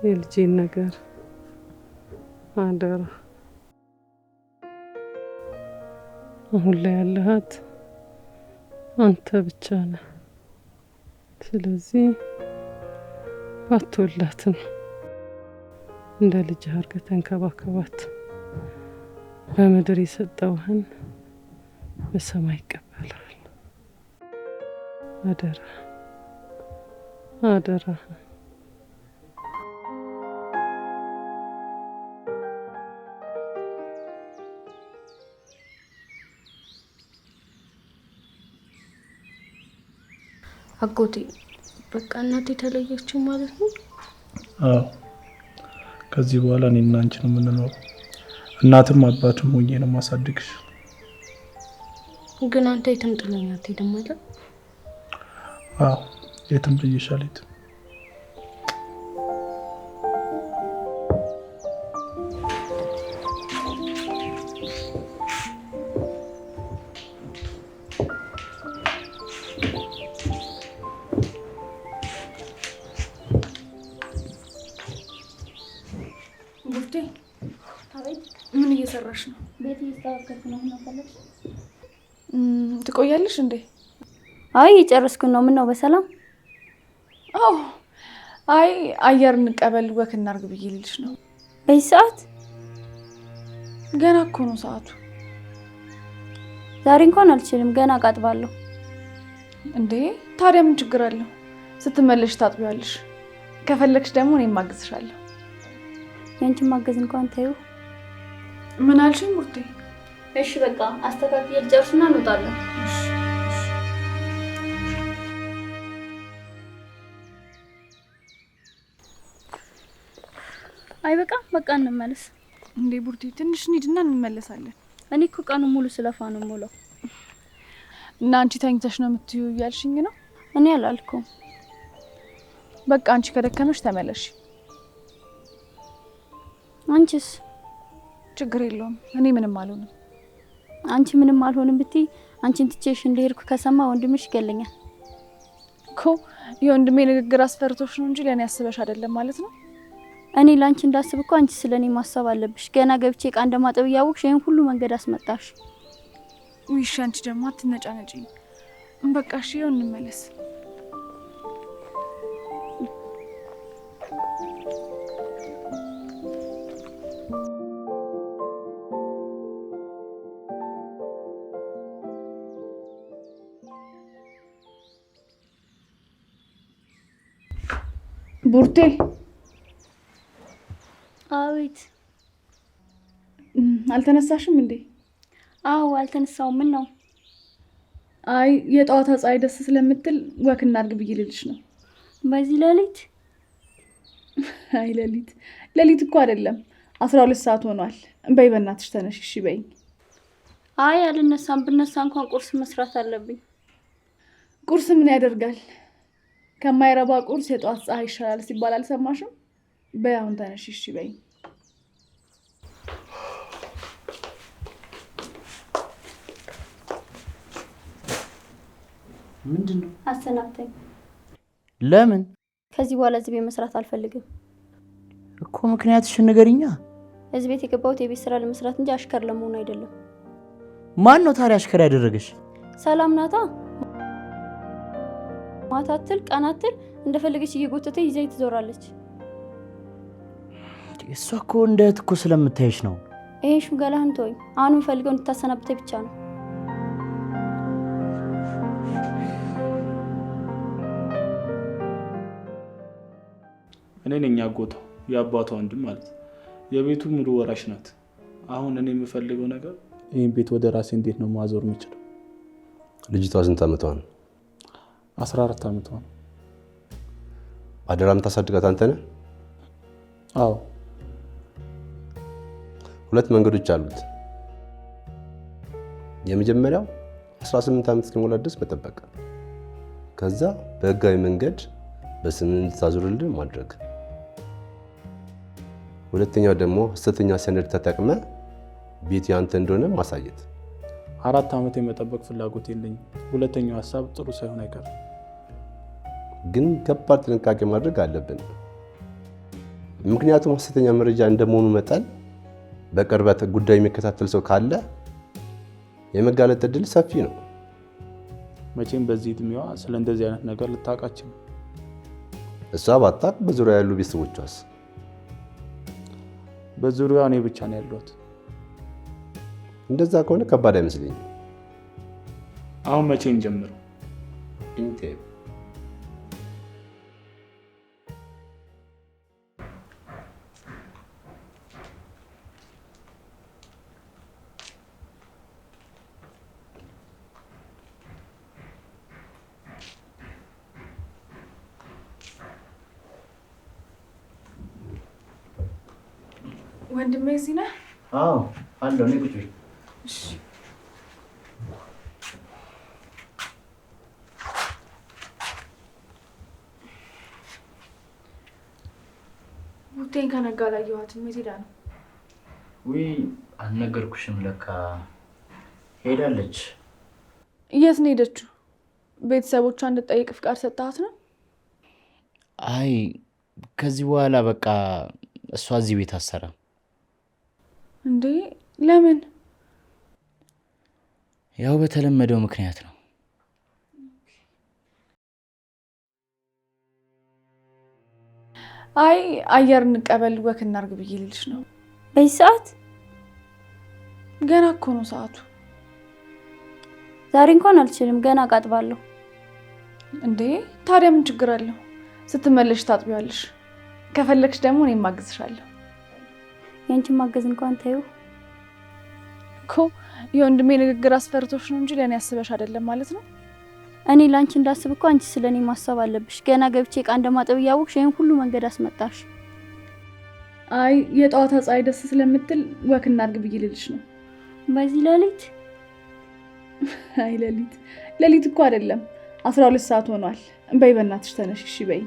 የልጄን ነገር አደራ። አሁን ላይ ያለሃት አንተ ብቻ ነህ። ስለዚህ ባትወላትም እንደ ልጅ አድርገህ ተንከባከባት። በምድር የሰጠውህን በሰማይ ይቀበላል። አደራ አደራ። አጎቴ በቃ እናቴ ተለየችው ማለት ነው? አዎ፣ ከዚህ በኋላ እኔና አንቺ ነው የምንኖረው። እናትም አባትም ሆኜ ነው ማሳደግሽ። ግን አንተ የትም ጥለኝ አትሄድም ማለት? አዎ፣ የትም ጥዬሽ አልሄድም። ቡርቴ ምን እየሰራሽ ነው? ቤት እያስተካከልኩ ነው። ምን አፈለግሽ? ትቆያለሽ እንዴ? አይ እየጨረስኩ ነው። ምን ነው በሰላም? አዎ፣ አይ አየር እንቀበል ወክ እናርግ ብዬ ልልሽ ነው። በዚህ ሰዓት? ገና እኮ ነው ሰዓቱ። ዛሬ እንኳን አልችልም፣ ገና አቃጥባለሁ። እንዴ ታዲያ ምን ችግር አለው? ስትመለሽ ታጥቢዋለሽ። ከፈለግሽ ደግሞ እኔም ማግዝሻለሁ። ያንቺን ማገዝ እንኳን ታዩ። ምን አልሽኝ ቡርቴ? እሺ በቃ አስተካክዬ ልጨርስና እንወጣለን። አይ በቃ እንመለስ። እንዴ ቡርቴ ትንሽ እንሂድና እንመለሳለን። እኔ እኮ ቀኑን ሙሉ ስለፋ ነው የምውለው። እና አንቺ ተኝተሽ ነው የምትዩ እያልሽኝ ነው? እኔ አላልኩም። በቃ አንቺ ከደከመሽ ተመለሽ። አንቺስ? ችግር የለውም፣ እኔ ምንም አልሆንም። አንቺ ምንም አልሆንም ብትይ አንቺን ትቼሽ እንደሄድኩ ከሰማ ወንድምሽ ይገለኛል እኮ። የወንድሜ ንግግር አስፈርቶሽ ነው እንጂ ለኔ አስበሽ አይደለም ማለት ነው? እኔ ላንቺ እንዳስብ እኮ አንቺ ስለኔ ማሰብ አለብሽ። ገና ገብቼ ዕቃ እንደማጠብ እያወቅሽ ይሄን ሁሉ መንገድ አስመጣሽ። ውይሽ አንቺ ደግሞ አትነጫነጪ። በቃ እሺ ይኸው እንመለስ። ቡርቴ። አቤት። አልተነሳሽም እንዴ? አዎ አልተነሳውም። ምን ነው? አይ የጠዋት ፀሐይ ደስ ስለምትል ወክ እናድርግ ብዬ ልልሽ ነው። በዚህ ሌሊት? አይ ሌሊት እኮ አይደለም፣ 12 ሰዓት ሆኗል። በይ በእናትሽ ተነሽ እሺ በይኝ። አይ አልነሳም። ብነሳ እንኳን ቁርስ መስራት አለብኝ። ቁርስ ምን ያደርጋል? ከማይረባ ቁርስ የጠዋት ፀሐይ ይሻላል ሲባል አልሰማሽም? በይ አሁን ተነሽ እሺ በይኝ። ምንድነው? አሰናብተኝ። ለምን? ከዚህ በኋላ እዚህ ቤት መስራት አልፈልግም እኮ። ምክንያትሽን ንገሪኛ። እዚህ ቤት የገባሁት የቤት ስራ ለመስራት እንጂ አሽከር ለመሆን አይደለም። ማን ነው ታዲያ አሽከር ያደረገሽ? ሰላም ናታ። ማታትል ቀናትል እንደፈለገች እየጎተተ ይዘኝ ትዞራለች። እሷ እኮ እንደ እህት እኮ ስለምታይሽ ነው። ይሄን ሽምገላህን ተወኝ። አሁን የምፈልገው እንድታሰናብተኝ ብቻ ነው። እኔ ነኝ አጎቷ፣ የአባቷ ወንድም ማለት። የቤቱ ሙሉ ወራሽ ናት። አሁን እኔ የምፈልገው ነገር ይህን ቤት ወደ ራሴ እንዴት ነው ማዞር የምችለው? ልጅቷ ስንት ዓመቷ ነው? 14 ዓመቷ ነው። አደራ የምታሳድጋት አንተ ነህ? አዎ። ሁለት መንገዶች አሉት። የመጀመሪያው 18 ዓመት እስኪሞላ ድረስ መጠበቅ፣ ከዛ በህጋዊ መንገድ በስምህ እንድታዞርልህ ማድረግ። ሁለተኛው ደግሞ ሐሰተኛ ሰነድ ተጠቅመ ቤት ያንተ እንደሆነ ማሳየት። 4 ዓመት የመጠበቅ ፍላጎት የለኝም። ሁለተኛው ሀሳብ ጥሩ ሳይሆን አይቀርም። ግን ከባድ ጥንቃቄ ማድረግ አለብን። ምክንያቱም ሐሰተኛ መረጃ እንደመሆኑ መጠን በቅርበት ጉዳይ የሚከታተል ሰው ካለ የመጋለጥ እድል ሰፊ ነው። መቼም በዚህ እድሜዋ ስለ እንደዚህ አይነት ነገር ልታውቃችን። እሷ ባታውቅ በዙሪያ ያሉ ቤተሰቦቿስ? በዙሪያዋ እኔ ብቻ ነው ያለሁት። እንደዛ ከሆነ ከባድ አይመስለኝም። አሁን መቼ እንጀምረው? ወንድሜ እዚህ ነህ? አዎ አለው። እኔ ቁጭ በይ። እሺ። ቡቴን ከነጋ አላየኋትም። የት ሄዳ ነው? ውይ አልነገርኩሽም። ለካ ሄዳለች። የት ነው ሄደችው? ቤተሰቦቿ እንድትጠይቅ ፍቃድ ሰጣት ነው? አይ ከዚህ በኋላ በቃ እሷ እዚህ ቤት አትሰራም። እንዴ ለምን? ያው በተለመደው ምክንያት ነው። አይ አየር እንቀበል ወክ እናርግ ብዬ ልልሽ ነው። በዚህ ሰዓት? ገና እኮ ነው ሰዓቱ። ዛሬ እንኳን አልችልም፣ ገና አቃጥባለሁ። እንዴ ታዲያ ምን ችግር አለው? ስትመለሽ ታጥቢዋለሽ። ከፈለግሽ ደግሞ እኔም ማግዝሻለሁ። ያንቺን ማገዝ እንኳን ታዩ እኮ የወንድሜ ንግግር አስፈርቶሽ ነው እንጂ ለእኔ አስበሽ አይደለም ማለት ነው። እኔ ላንቺ እንዳስብ እኮ አንቺ ስለኔ ማሰብ አለብሽ። ገና ገብቼ ዕቃ እንደማጠብ እያወቅሽ ይሄን ሁሉ መንገድ አስመጣሽ። አይ የጠዋት ፀሐይ ደስ ስለምትል ወክ እናርግ ብዬ ልልሽ ነው። በዚህ ሌሊት? አይ ሌሊት እኮ አይደለም 12 ሰዓት ሆኗል። በይ በእናትሽ ተነሽ እሺ በይ።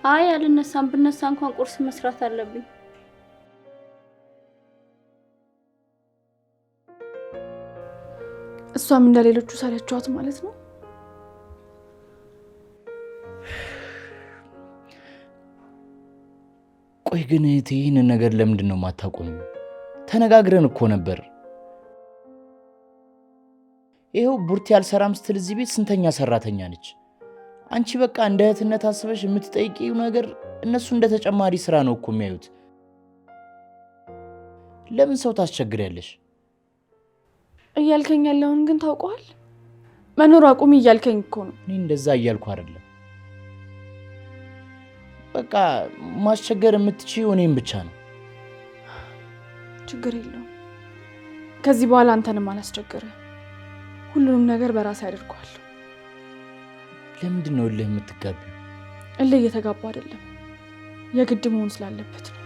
አይ አልነሳም። ብነሳ እንኳን ቁርስ መስራት አለብኝ። እሷም እንደሌሎቹ ሰለቿት ማለት ነው። ቆይ ግን እህቴ ይህንን ነገር ለምንድን ነው የማታቆሚው? ተነጋግረን እኮ ነበር። ይኸው ቡርቴ አልሰራም ስትል እዚህ ቤት ስንተኛ ሰራተኛ ነች? አንቺ በቃ እንደ እህትነት አስበሽ የምትጠይቂው ነገር እነሱ እንደ ተጨማሪ ስራ ነው እኮ የሚያዩት። ለምን ሰው ታስቸግሪያለሽ? እያልከኝ ያለውን ግን ታውቀዋል? መኖር አቁሚ እያልከኝ እኮ ነው። እኔ እንደዛ እያልኩ አይደለም። በቃ ማስቸገር የምትችይው እኔም ብቻ ነው። ችግር የለውም። ከዚህ በኋላ አንተንም አላስቸግርህ። ሁሉንም ነገር በራሴ አድርገዋለሁ። ለምንድን ነው እልህ የምትጋቢው? እልህ እየተጋባ አይደለም፣ የግድ መሆን ስላለበት ነው።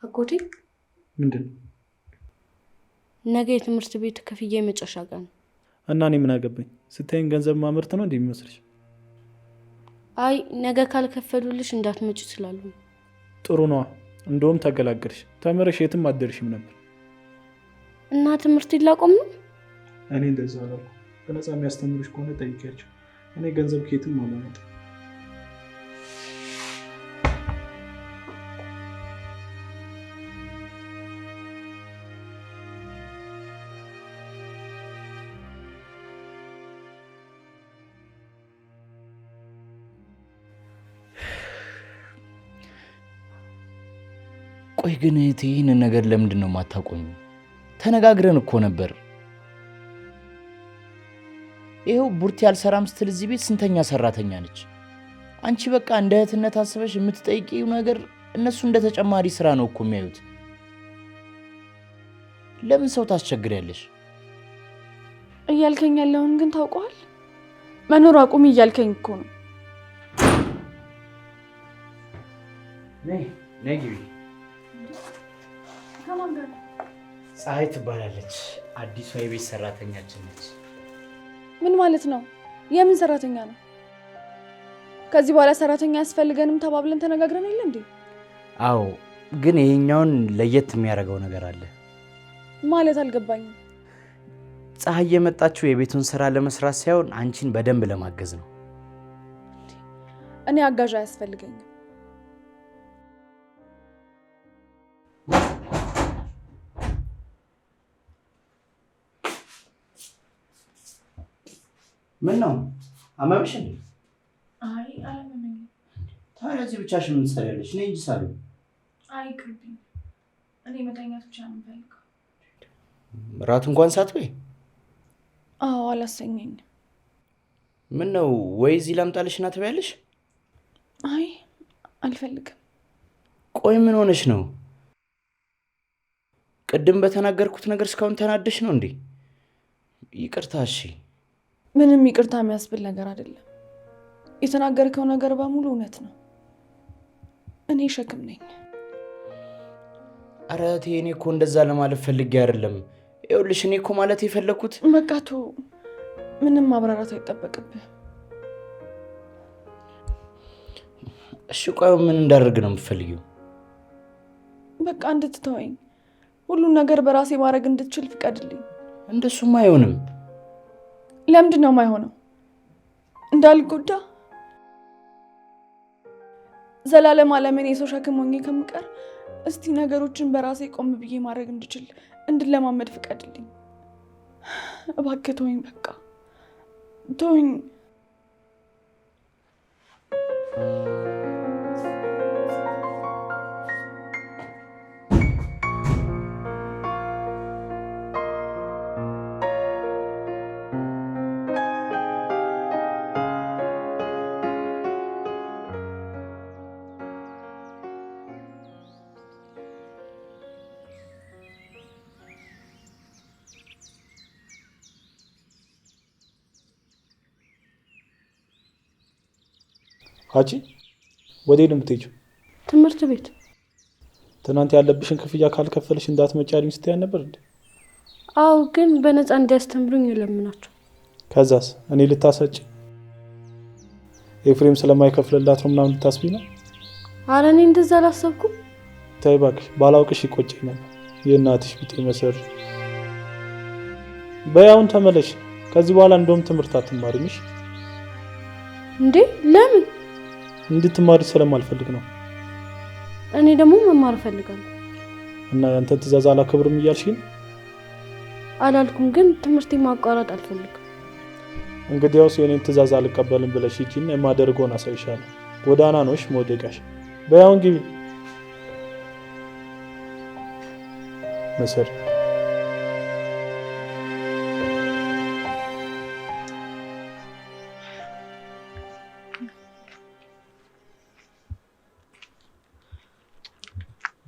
አጎቴ ምንድን ነው? ነገ የትምህርት ቤት ክፍያ የመጨረሻ ቀን ነው። እና እኔ ምን አገባኝ? ስታይን ገንዘብ ማምርት ነው እንደሚመስልሽ? አይ ነገ ካልከፈሉልሽ እንዳትመጪ ስላሉ። ጥሩ ነዋ። እንደውም ተገላገልሽ። ተምረሽ የትም አትደርሽም ነበር። እና ትምህርት ይላቆም ነው? እኔ እንደዛ አላልኩም። በነፃ የሚያስተምሩሽ ከሆነ ጠይቂያቸው። እኔ ገንዘብ ከየትም አላመጣም። ቆይ ግን እህቴ ይህንን ነገር ለምንድን ነው የማታቆሚው? ተነጋግረን እኮ ነበር። ይኸው ቡርቴ አልሰራም ስትል እዚህ ቤት ስንተኛ ሰራተኛ ነች? አንቺ በቃ እንደ እህትነት አስበሽ የምትጠይቂው ነገር እነሱ እንደ ተጨማሪ ስራ ነው እኮ የሚያዩት። ለምን ሰው ታስቸግሪያለሽ? እያልከኝ ያለውን ግን ታውቀዋል? መኖር አቁሚ እያልከኝ እኮ ነው። ነይ ግቢ። ከማን ጋር? ፀሐይ ትባላለች። አዲሷ የቤት ሰራተኛችን ነች። ምን ማለት ነው? የምን ሰራተኛ ነው? ከዚህ በኋላ ሰራተኛ ያስፈልገንም ተባብለን ተነጋግረን የለ እንዴ? አዎ፣ ግን ይሄኛውን ለየት የሚያደርገው ነገር አለ። ማለት አልገባኝም። ፀሐይ የመጣችው የቤቱን ስራ ለመስራት ሳይሆን አንቺን በደንብ ለማገዝ ነው። እኔ አጋዥ አያስፈልገኝም። ምን ነው አመመሽ እንዴ? አይ አላመመኝም። ታዲያ እዚህ ብቻሽን ምን ትሰሪያለሽ? ነይ እንጂ ሳሉ። አይ ቅርብኝ። እኔ መተኛት ብቻ ነው የምፈልገው። ራት እንኳን ሳትበይ? አዎ አላሰኘኝም። ምን ነው ወይ እዚህ ላምጣልሽና ትበያለሽ? አይ አልፈልግም። ቆይ ምን ሆነሽ ነው? ቅድም በተናገርኩት ነገር እስካሁን ተናደሽ ነው እንዴ? ይቅርታ። እሺ ምንም ይቅርታ የሚያስብል ነገር አይደለም። የተናገርከው ነገር በሙሉ እውነት ነው። እኔ ሸክም ነኝ። ኧረ እቴ፣ እኔ እኮ እንደዛ ለማለት ፈልጌ አይደለም። ይኸውልሽ እኔ እኮ ማለት የፈለኩት በቃ ተው፣ ምንም ማብራራት አይጠበቅብህ። እሺ ቆይ ምን እንዳደርግ ነው የምትፈልጊው? በቃ እንድትተወኝ፣ ሁሉን ነገር በራሴ ማድረግ እንድትችል ፍቀድልኝ። እንደሱም አይሆንም። ለምንድን ነው የማይሆነው? እንዳልጎዳ ዘላለም ዓለምን የሰው ሸክም ሆኜ ከምቀር እስቲ ነገሮችን በራሴ ቆም ብዬ ማድረግ እንድችል እንድለማመድ ፍቀድልኝ። እባክህ ተወኝ፣ በቃ ተወኝ። አንቺ ወዴት ነው የምትሄጂው? ትምህርት ቤት። ትናንት ያለብሽን ክፍያ ካልከፈልሽ እንዳትመጪ አሉኝ ስትይ ነበር እንዴ? አዎ፣ ግን በነፃ እንዲያስተምሩኝ ለምናቸው። ከዛስ እኔ ልታሰጪ? ኤፍሬም ስለማይከፍልላት ነው ምናምን ልታስቢ ነው? ኧረ እኔ እንደዛ አላሰብኩም። ተይ እባክሽ፣ ባላውቅሽ ይቆጨኝ ነበር። የእናትሽ ቢጤ መሰር። በይ አሁን ተመለሽ። ከዚህ በኋላ እንደውም ትምህርት አትማሪም። እሺ? እንዴ ለምን? እንድትማሪ ስለማልፈልግ ነው። እኔ ደግሞ መማር እፈልጋለሁ። እና ያንተ ትእዛዝ አላከብርም እያልሽ ነው? አላልኩም፣ ግን ትምህርቴን ማቋረጥ አልፈልግም። እንግዲያውስ የኔን ትእዛዝ አልቀበልም ብለሽ ሂጂና የማደርገውን አሳይሻለሁ። ጎዳና ነውሽ መውደቂያሽ። በይ አሁን ግቢ። መሰር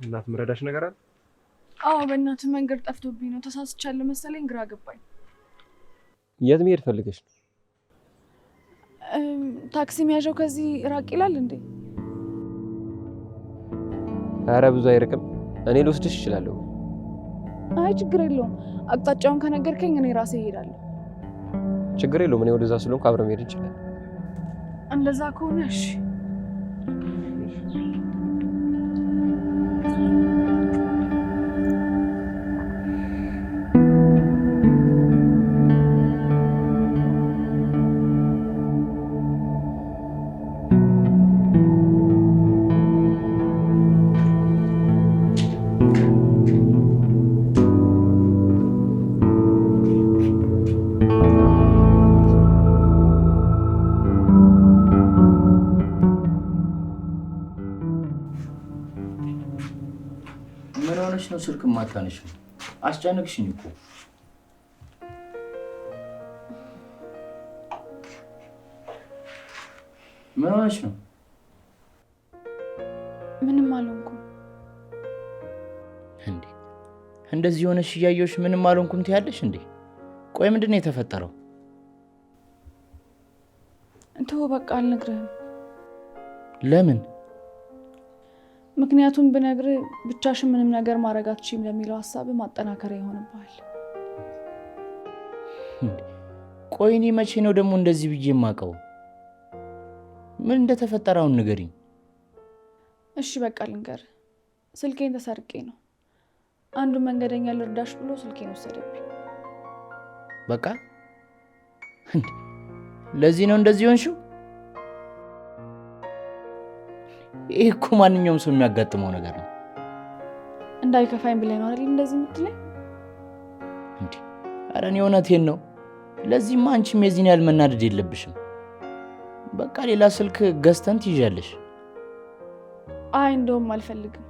እናት ምረዳሽ ነገር አለ? አዎ በእናትህ መንገድ ጠፍቶብኝ ነው። ተሳስቻለሁ መሰለኝ፣ ግራ ገባኝ። የት መሄድ ፈልገሽ ነው? ታክሲ መያዣው ከዚህ ራቅ ይላል እንዴ? ኧረ ብዙ አይርቅም። እኔ ልወስድሽ እችላለሁ። አይ ችግር የለውም። አቅጣጫውን ከነገርከኝ እኔ ራሴ እሄዳለሁ። ችግር የለውም። እኔ ወደዛ ስለሆንኩ አብረን መሄድ እንችላለን። እንደዛ ከሆነ እሺ። ነው ስልክ ማታነሽ? አስጨነቅሽኝ እኮ። ምን ሆነሽ ነው? ምንም አልሆንኩም። እንዴ እንደዚህ ሆነሽ እያየሁሽ ምንም አልሆንኩም ትያለሽ እንዴ? ቆይ ምንድን ነው የተፈጠረው? ተው በቃ አልነግርህም። ለምን? ምክንያቱም ብነግርህ ብቻሽን ምንም ነገር ማድረግ አትችይም ለሚለው ሀሳብ ማጠናከሪያ ይሆንብሃል። ቆይ እኔ መቼ ነው ደግሞ እንደዚህ ብዬ የማውቀው? ምን እንደተፈጠረ አሁን ንገሪኝ። እሺ በቃ ልንገርህ። ስልኬን ተሰርቄ ነው። አንዱ መንገደኛ ልርዳሽ ብሎ ስልኬን ወሰደብኝ። በቃ ለዚህ ነው እንደዚህ ሆንሽው? ይሄ እኮ ማንኛውም ሰው የሚያጋጥመው ነገር ነው። እንዳይከፋኝ ብለህ ነው አይደል እንደዚህ የምትለኝ? እንዴ ኧረ እኔ እውነቴን ነው። ለዚህማ አንቺም የዚህን ያህል መናደድ የለብሽም። በቃ ሌላ ስልክ ገዝተን ትይዣለሽ። አይ እንደውም አልፈልግም።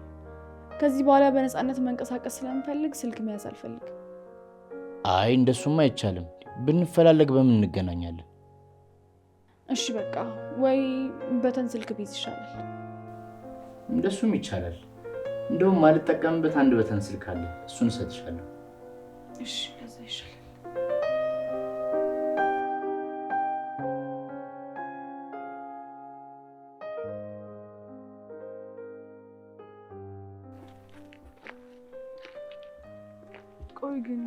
ከዚህ በኋላ በነፃነት መንቀሳቀስ ስለምፈልግ ስልክ መያዝ አልፈልግም። አይ እንደሱማ አይቻልም። ብንፈላለግ በምን እንገናኛለን? እሺ በቃ ወይ በተን ስልክ ቢዝ ይሻላል። እንደሱም ይቻላል። እንደውም ማልጠቀምበት አንድ በተን ስልክ አለ፣ እሱን እሰጥሻለሁ። እሺ ከዛ ይሻላል። ቆይ ግን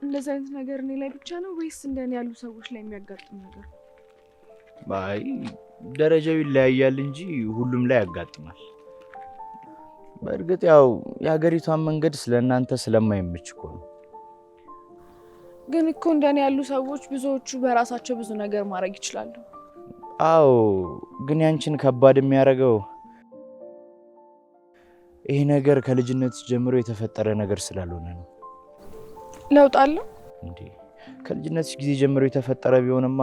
እንደዚህ አይነት ነገር እኔ ላይ ብቻ ነው ወይስ እንደኔ ያሉ ሰዎች ላይ የሚያጋጥም ነገር? አይ ደረጃው ይለያያል እንጂ ሁሉም ላይ ያጋጥማል። በእርግጥ ያው የሀገሪቷን መንገድ ስለእናንተ ስለማይመች እኮ ነው። ግን እኮ እንደኔ ያሉ ሰዎች ብዙዎቹ በራሳቸው ብዙ ነገር ማድረግ ይችላሉ። አዎ ግን ያንቺን ከባድ የሚያደርገው ይሄ ነገር ከልጅነት ጀምሮ የተፈጠረ ነገር ስላልሆነ ነው። ለውጥ አለው እንዴ? ከልጅነትሽ ጊዜ ጀምሮ የተፈጠረ ቢሆንማ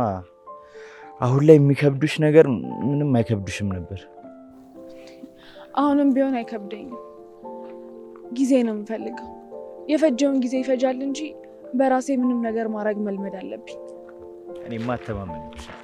አሁን ላይ የሚከብዱሽ ነገር ምንም አይከብዱሽም ነበር። አሁንም ቢሆን አይከብደኝም። ጊዜ ነው የምፈልገው። የፈጀውን ጊዜ ይፈጃል እንጂ በራሴ ምንም ነገር ማድረግ መልመድ አለብኝ። እኔማ አተማመንብሻለሁ።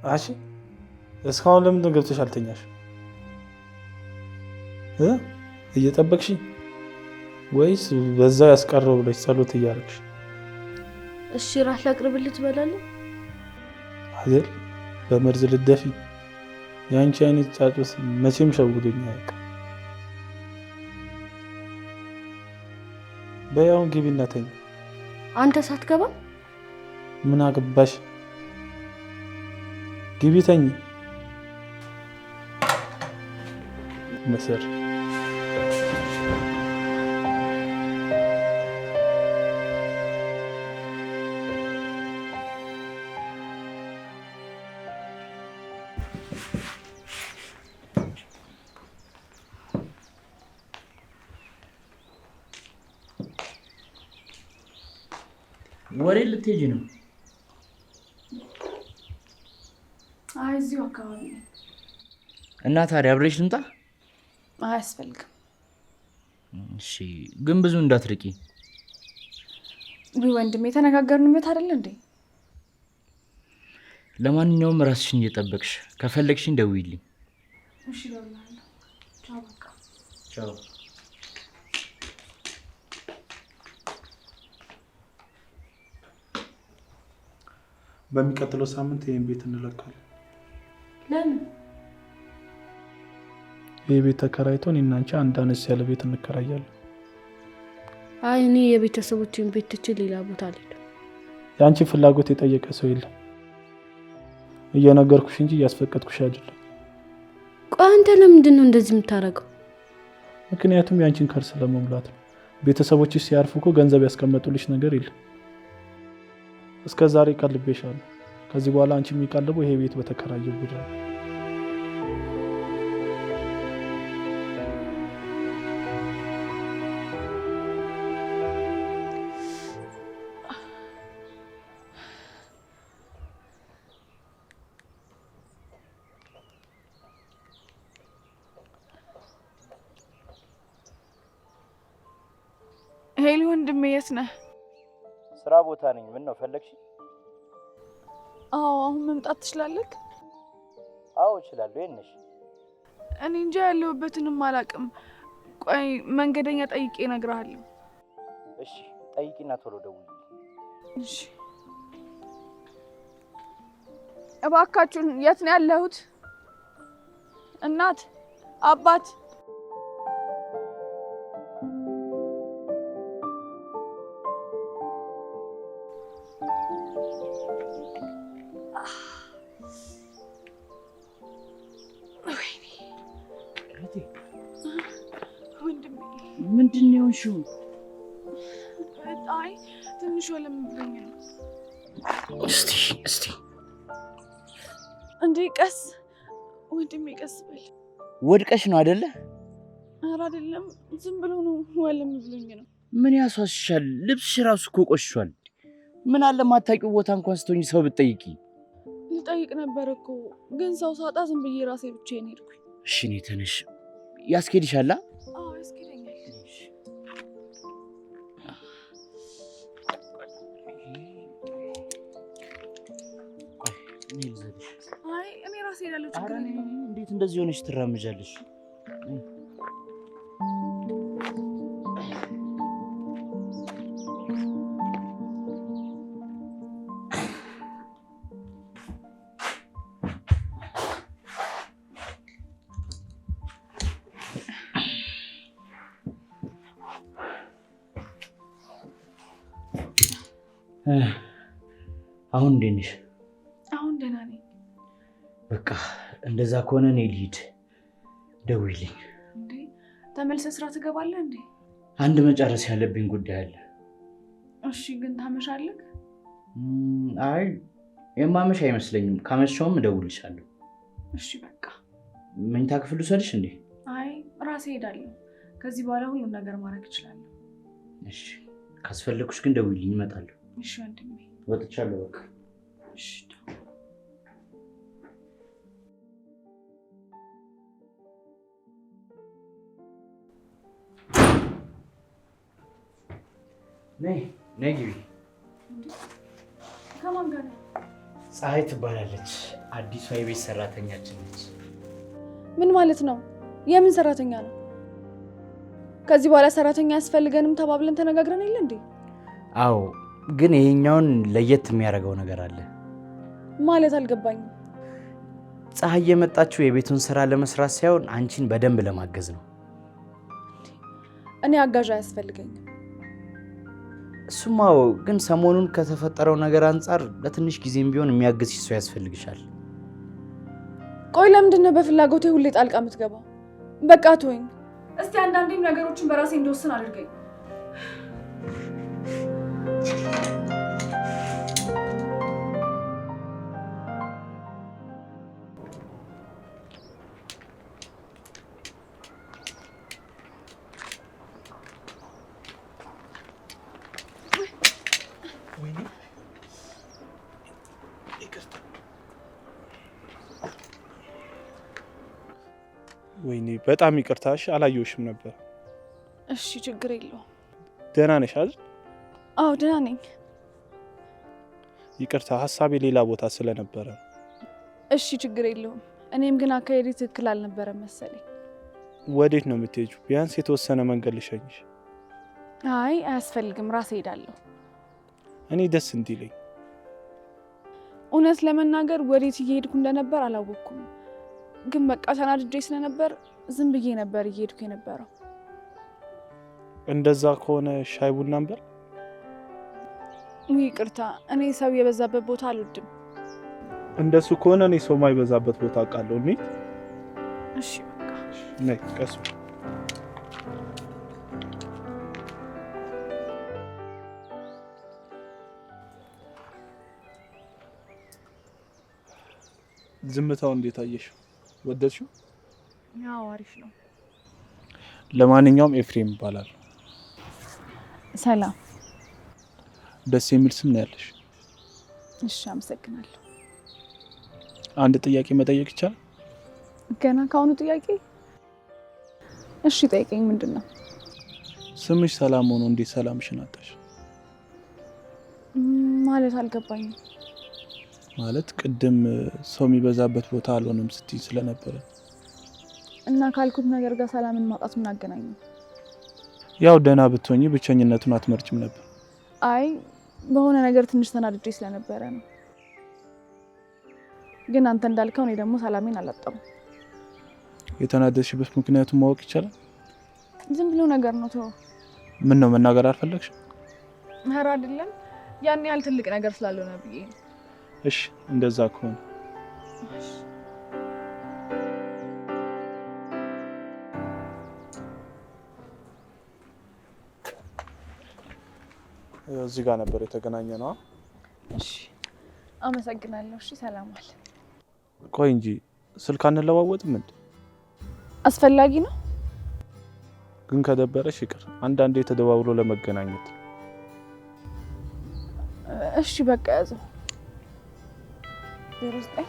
አሺ እስካሁን ለምን ገብተሽ አልተኛሽ? እየጠበቅሽ ወይስ በዛው ያስቀረው ብለሽ ጸሎት እያደረግሽ? እሺ ራስ ላቅርብልህ ትበላለህ አይደል? በመርዝ ልደፊ። ያንቺ አይነት ጫጩት መቼም ሸውዶኝ አያውቅም። በያውን ግቢና ተኝ። አንተ ሳትገባ ምን አገባሽ? ግቢ ተኝ። መስር ወሬ ልትሄጂ ነው? አይ እዚሁ አካባቢ ነው። እና ታዲያ አብሬሽ ልምጣ? አያስፈልግም። እሺ ግን ብዙ እንዳትርቂ። ወንድሜ የተነጋገርንበት አይደል እንዴ? ለማንኛውም ራስሽን እየጠበቅሽ ከፈለግሽኝ ደውይልኝ። እሺ እደውላለሁ። ቻው በቃ። ቻው። በሚቀጥለው ሳምንት ይሄን ቤት እንለቃለን። ለምን? ይሄ ቤት ተከራይቶ እኔና አንቺ አንድ አነስ ያለ ቤት እንከራያለን። አይ እኔ የቤተሰቦችን ቤት ትቼ ሌላ ቦታ አልሄድም። የአንቺ ፍላጎት የጠየቀ ሰው የለም። እየነገርኩሽ እንጂ እያስፈቀድኩሽ አይደለም። ቆይ አንተ ለምንድን ነው እንደዚህ የምታደርገው? ምክንያቱም ያንቺን ከርስ ለመሙላት ነው። ቤተሰቦችሽ ሲያርፉ እኮ ገንዘብ ያስቀመጡልሽ ነገር የለም። እስከ ዛሬ ቀልቤሻለሁ። ከዚህ በኋላ አንቺ የሚቀልበው ይሄ ቤት በተከራየው ብር ነው። እሺ በቃ። በቃ እሺ። እደውላለሁ። ቻው በቃ። ቻው። ቻው። ቻው። ኤሊ ወንድሜ የት ነህ? ስራ ቦታ ነኝ። ምን ነው ፈለግሽ? አዎ አሁን መምጣት ትችላለህ? አዎ እችላለሁ። የት ነሽ? እኔ እንጃ ያለሁበትንም አላውቅም። ቆይ መንገደኛ ጠይቄ እነግርሃለሁ። እሺ ጠይቂና ቶሎ ደውዪ። እሺ እባካችሁን የት ነው ያለሁት? እናት አባት ወንድሜ ምንድን ነው የሆንሽው? አይ ትንሽ ወለም ብሎኝ ነው። እስቲ እንዴ ቀስ ወንድሜ ቀስ በል። ወድቀሽ ነው አይደለ? ኧረ አይደለም ዝም ብሎ ነው ወለም ብሎኝ ነው። ምን ያሳስሻል? ልብስሽ ራሱ እኮ ቆሽሿል። ምን አለ ማታውቂው ቦታ እንኳን ስትሆኚ ሰው ብትጠይቂ። ልጠይቅ ነበር እኮ ግን ሰው ሳጣ ዝም ብዬ ራሴ ብቻዬን ሄድኩኝ። እሺ እኔ ተነሽ። ያስኬድሻል? አዎ ያስኬደኛል። አይ እኔ ራሴ ሄዳለሁ። ችግር የለውም። እንዴት እንደዚህ ሆነሽ ትራመጃለሽ? አሁን እንዴት ነሽ? አሁን ደህና ነኝ። በቃ እንደዛ ከሆነ እኔ ልሂድ። ደውይልኝ። እንዴ ተመልሰህ ስራ ትገባለህ እንዴ? አንድ መጨረስ ያለብኝ ጉዳይ አለ። እሺ ግን ታመሻለህ? አይ የማመሽ አይመስለኝም። ካመሻውም እደውልልሻለሁ። እሺ በቃ መኝታ ክፍል ውሰድሽ እንዴ? አይ ራሴ ሄዳለሁ። ከዚህ በኋላ ሁሉን ነገር ማድረግ እችላለሁ። እሺ ካስፈለኩሽ ግን ደውይልኝ፣ እመጣለሁ። እሺ ወንድሜ ወጥቻለሁ በቃ። እሺ ነይ ግቢ። ከማን ጋር ነው? ፀሐይ ትባላለች። አዲሷ የቤት ሰራተኛችን ነች። ምን ማለት ነው? የምን ሰራተኛ ነው? ከዚህ በኋላ ሰራተኛ ያስፈልገንም ተባብለን ተነጋግረን የለ እንዴ? አዎ ግን ይሄኛውን ለየት የሚያደርገው ነገር አለ። ማለት አልገባኝም። ፀሐይ የመጣችው የቤቱን ስራ ለመስራት ሳይሆን አንቺን በደንብ ለማገዝ ነው። እኔ አጋዥ አያስፈልገኝም። እሱማው ግን ሰሞኑን ከተፈጠረው ነገር አንጻር ለትንሽ ጊዜም ቢሆን የሚያግዝሽ ሰው ያስፈልግሻል። ቆይ ለምንድን ነው በፍላጎቴ ሁሌ ጣልቃ የምትገባው? በቃ ተወኝ እስቲ። አንዳንዴም ነገሮችን በራሴ እንደወስን አድርገኝ። ወይኔ በጣም ይቅርታሽ፣ አላየሁሽም ነበር። እሺ ችግር የለውም። ደህና ነሽ አይደል? አዎ ደህና ነኝ። ይቅርታ ሀሳቤ ሌላ ቦታ ስለነበረ። እሺ ችግር የለውም። እኔም ግን አካሄዴ ትክክል አልነበረም መሰለኝ። ወዴት ነው የምትሄጂው? ቢያንስ የተወሰነ መንገድ ልሸኝሽ። አይ አያስፈልግም፣ ራሴ ሄዳለሁ። እኔ ደስ እንዲለኝ። እውነት ለመናገር ወዴት እየሄድኩ እንደነበር አላወቅኩም። ግን በቃ ተናድጄ ስለነበር ዝም ብዬ ነበር እየሄድኩ የነበረው። እንደዛ ከሆነ ሻይ ቡና እንበል። ይቅርታ፣ እኔ ሰው የበዛበት ቦታ አልወድም። እንደሱ ከሆነ እኔ ሰው ማይበዛበት ቦታ አውቃለሁ። እኔ እሺ በቃ ነይ ቀስ። ዝምታው እንዴት አየሽው? ወደድሽው? ያው አሪፍ ነው። ለማንኛውም ኤፍሬም ይባላል። ሰላም። ደስ የሚል ስም ነው ያለሽ። እሺ አመሰግናለሁ። አንድ ጥያቄ መጠየቅ ይቻላል? ገና ካሁኑ ጥያቄ? እሺ ጠይቀኝ። ምንድን ነው? ስምሽ ሰላም ሆኖ እንዴት ሰላምሽን አጣሽ? ማለት አልገባኝም። ማለት ቅድም ሰው የሚበዛበት ቦታ አልሆነም ስትይ ስለነበረ እና ካልኩት ነገር ጋር ሰላምን ማጣት ምን አገናኘው? ያው ደህና ብትሆኚ ብቸኝነቱን አትመርጭም ነበር። አይ በሆነ ነገር ትንሽ ተናድጄ ስለነበረ ነው። ግን አንተ እንዳልከው እኔ ደግሞ ሰላሜን አላጣም። የተናደድሽበት ምክንያቱን ማወቅ ይቻላል? ዝም ብሎ ነገር ነው። ተው። ምን ነው መናገር አልፈለግሽም? ኧረ አይደለም፣ ያን ያህል ትልቅ ነገር ስላልሆነ ብዬ ነው። እሺ እንደዛ ከሆነ እዚህ ጋር ነበር የተገናኘ ነው። እሺ አመሰግናለሁ። እሺ ሰላም ዋል። ቆይ እንጂ ስልክ አንለዋወጥም እንዴ? አስፈላጊ ነው? ግን ከደበረሽ ይቅር፣ አንዳንዴ ተደዋውሎ ለመገናኘት። እሺ በቃ ያዘው። 09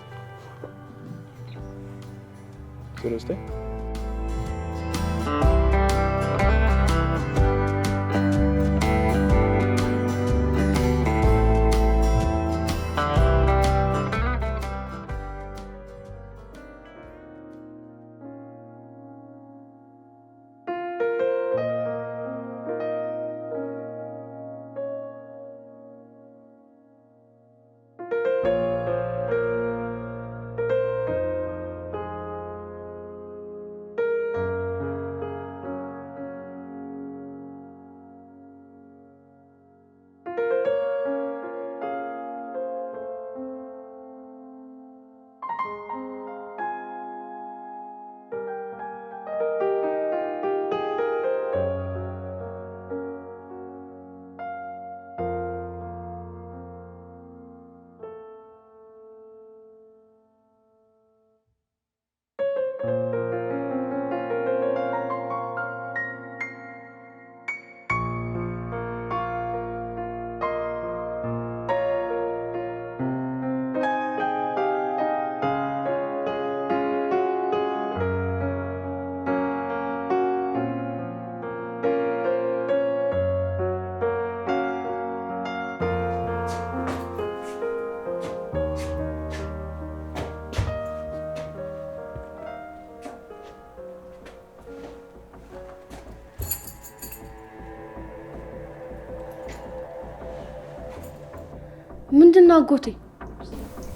ምንድነው አጎቴ?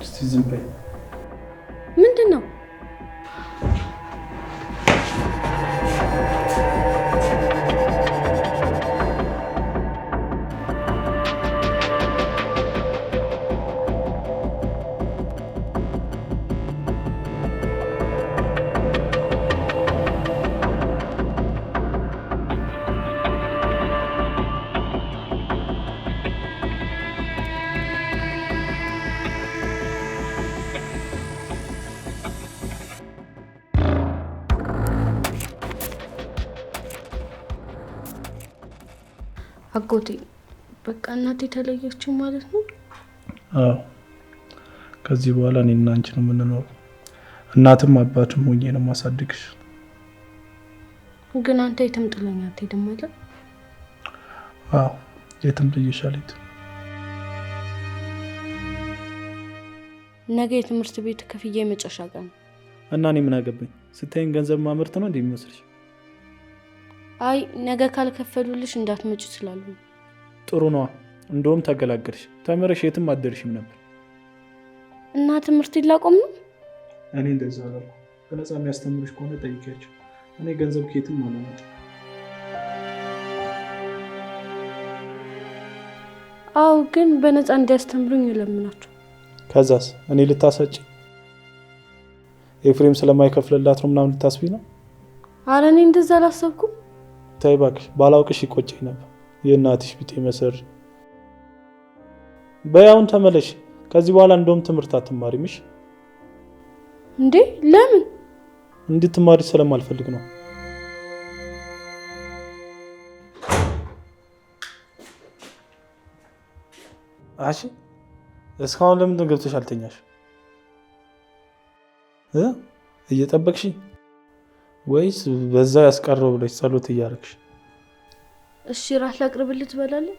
እስቲ ዝም በይ። ምንድነው? አጎቴ በቃ እናቴ ተለየችው ማለት ነው? አዎ ከዚህ በኋላ እኔና አንቺ ነው የምንኖረው። እናትም አባትም ሆኜ ነው ማሳድግሽ። ግን አንተ የትም ጥለኝ አትሄድም አይደል? አዎ የትም ጥዬሽ አልሄድም። ነገ የትምህርት ቤት ክፍያ የመጨረሻ ቀን ነው። እና እኔ ምን አገባኝ? ስታይን ገንዘብ ማምርት ነው እንደሚመስልሽ? አይ ነገ ካልከፈሉልሽ እንዳትመጪ ስላሉ። ጥሩ ነው። እንደውም ተገላገልሽ። ተምረሽ የትም አትደርሽም ነበር። እና ትምህርት ይላቆም ነው? እኔ እንደዛ አላልኩም። በነፃ የሚያስተምሩሽ ከሆነ ጠይቂያቸው። እኔ ገንዘብ ከየትም አላመጣም። አዎ ግን በነፃ እንዲያስተምሩኝ ለምናቸው። ከዛስ እኔ ልታሰጪ? ኤፍሬም ስለማይከፍልላት ነው ምናምን ልታስቢ ነው? ኧረ እኔ እንደዛ አላሰብኩም። ተይ እባክሽ፣ ባላውቅሽ ይቆጨኝ ነበር። የእናትሽ ቢጤ መሰር። በያውን ተመለሽ። ከዚህ በኋላ እንደውም ትምህርት አትማሪምሽ። እንዴ ለምን? እንድትማሪ ስለማልፈልግ ነው። አሺ እስካሁን ለምን ገብተሽ አልተኛሽ? እየጠበቅሽ ወይስ በዛ ያስቀረው ብለሽ ጸሎት እያደረግሽ? እሺ ራስ ላቅርብልህ ትበላለህ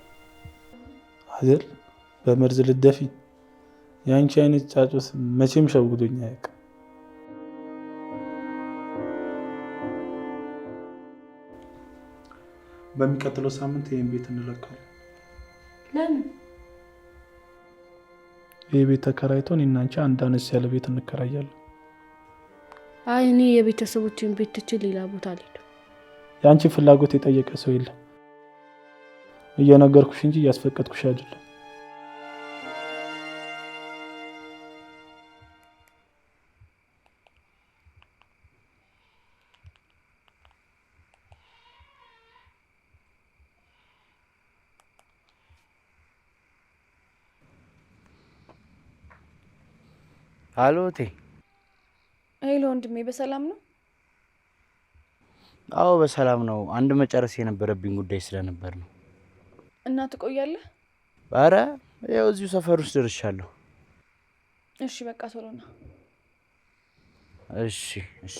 አይደል? በመርዝ ልደፊ። የአንቺ አይነት ጫጩት መቼም ሸውዶኝ አያውቅም። በሚቀጥለው ሳምንት ይህን ቤት እንለቃለን። ለምን? ይህ ቤት ተከራይቶ እኔና አንቺ አንድ አነስ ያለ ቤት እንከራያለን። አይ እኔ የቤተሰቦችን ቤት ትቼ ሌላ ቦታ አልሄድም። የአንቺ ፍላጎት የጠየቀ ሰው የለም። እየነገርኩሽ እንጂ እያስፈቀድኩሽ አይደለም። አሎ እቴ። ሄሎ ወንድሜ፣ በሰላም ነው? አዎ በሰላም ነው። አንድ መጨረስ የነበረብኝ ጉዳይ ስለነበር ነው። እና ትቆያለህ? ኧረ ያው እዚሁ ሰፈር ውስጥ ደርሻለሁ። እሺ በቃ ቶሎ ና። እሺ እሺ።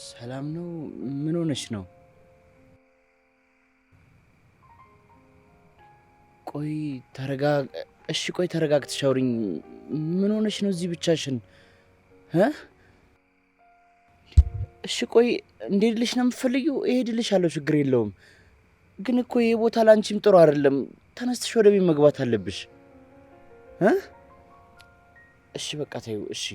ሰላም ነው? ምን ሆነሽ ነው? ቆይ እሺ ቆይ ተረጋግተሽ አውሪኝ። ምን ሆነሽ ነው እዚህ ብቻሽን? እሺ ቆይ እንድሄድልሽ ነው የምትፈልጊው? እሄድልሻለሁ፣ ችግር የለውም። ግን እኮ ይሄ ቦታ ላንቺም ጥሩ አይደለም። ተነስተሽ ወደ ቤት መግባት አለብሽ። እሺ በቃ ተይው። እሺ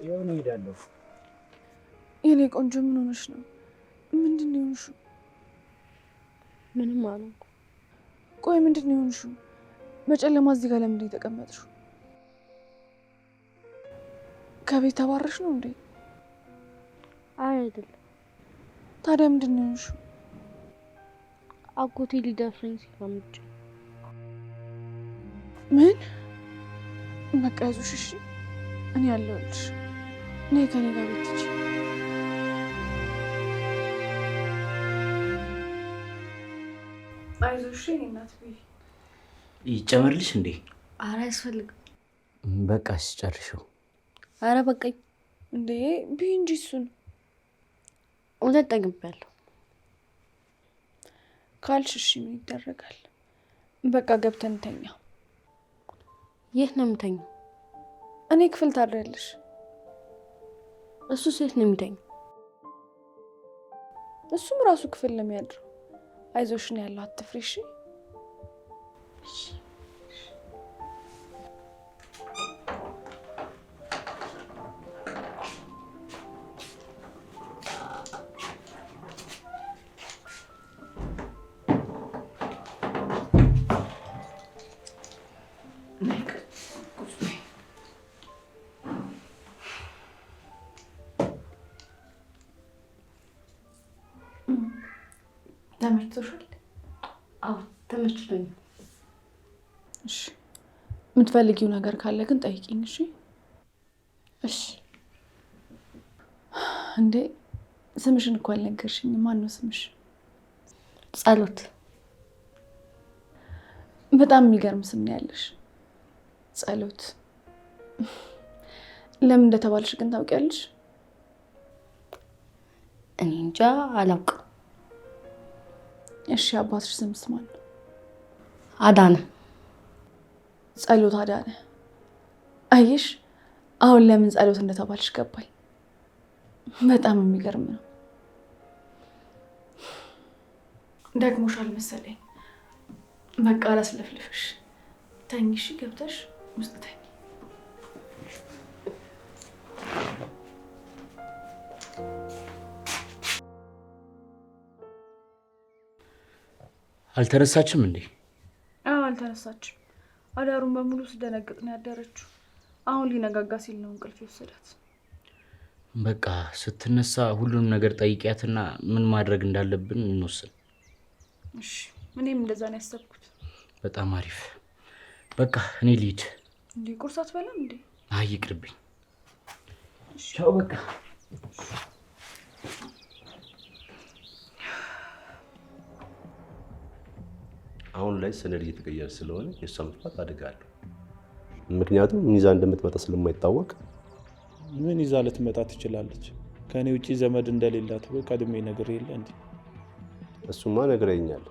ያው ነው እሄዳለሁ። የኔ ቆንጆ ምን ሆነሽ ነው? ምንድን ነው የሆንሽው? ምንም አልሆንኩም። ቆይ ምንድን ነው የሆንሽው? በጨለማ እዚህ ጋር ለምንድን ነው የተቀመጥሽው? ከቤት ተባረሽ ነው እንዴ? አይደለም። ታዲያ ምንድን ነው የሆንሽው? አጎቴ ሊደፍረኝ ሲፈምጭ። ምን? በቃ አይዞሽ እሺ፣ እኔ ያለሁልሽ። ነይ ከኔ ጋር ቤት ሂጂ። አይዞሽ የኔ እናት። ይጨመርልሽ እንዴ? ኧረ አያስፈልግም። በቃ ሲጨርሽው። ኧረ በቃኝ እንዴ ብይ እንጂ እሱን። እውነት ጠግቤያለሁ ካልሽ እሺ ምን ይደረጋል። በቃ ገብተን እንተኛ። የት ነው የምተኛው? እኔ ክፍል ታድሪያለሽ። እሱ ሴት ነው የሚተኛው። እሱም ራሱ ክፍል ነው የሚያድረው። አይዞሽ ነው ያለው፣ አትፍሪ እሺ። ተመችቶሻል? አዎ ተመችቶኛል። እሺ የምትፈልጊው ነገር ካለ ግን ጠይቂኝ እሺ። እሺ። እንዴ ስምሽን እኮ አልነገርሽኝም። ማን ነው ስምሽ? ጸሎት። በጣም የሚገርም ስም ነው ያለሽ ጸሎት። ለምን እንደተባልሽ ግን ታውቂያለሽ? እኔ እንጃ አላውቅም። እሺ አባትሽ ስምስ ማን ነው? አዳነ። ጸሎት አዳነ። አየሽ አሁን ለምን ጸሎት እንደተባልሽ ገባኝ። በጣም የሚገርም ነው። ደግሞሻል መሰለኝ። በቃ አላስለፍልፍሽ። ተኝ እሺ፣ ገብተሽ ውስጥ ተኝ። አልተነሳችም እንዴ? አዎ አልተነሳችም። አዳሩን በሙሉ ስደነግጥ ነው ያደረችው። አሁን ሊነጋጋ ሲል ነው እንቅልፍ የወሰዳት። በቃ ስትነሳ ሁሉንም ነገር ጠይቂያትና ምን ማድረግ እንዳለብን እንወስን። እሺ እኔም እንደዛ ነው ያሰብኩት። በጣም አሪፍ። በቃ እኔ ልሂድ። እንዴ ቁርስ አትበላም እንዴ? አይ ይቅርብኝ። ቻው በቃ። አሁን ላይ ሰነድ እየተቀየረ ስለሆነ የእሷ መጥፋት አደጋ አለው። ምክንያቱም ይዛ እንደምትመጣ ስለማይታወቅ። ምን ይዛ ልትመጣ ትችላለች? ከኔ ውጪ ዘመድ እንደሌላት ቀድሜ ነገር የለ እንዴ? እሱማ ነግረኛል።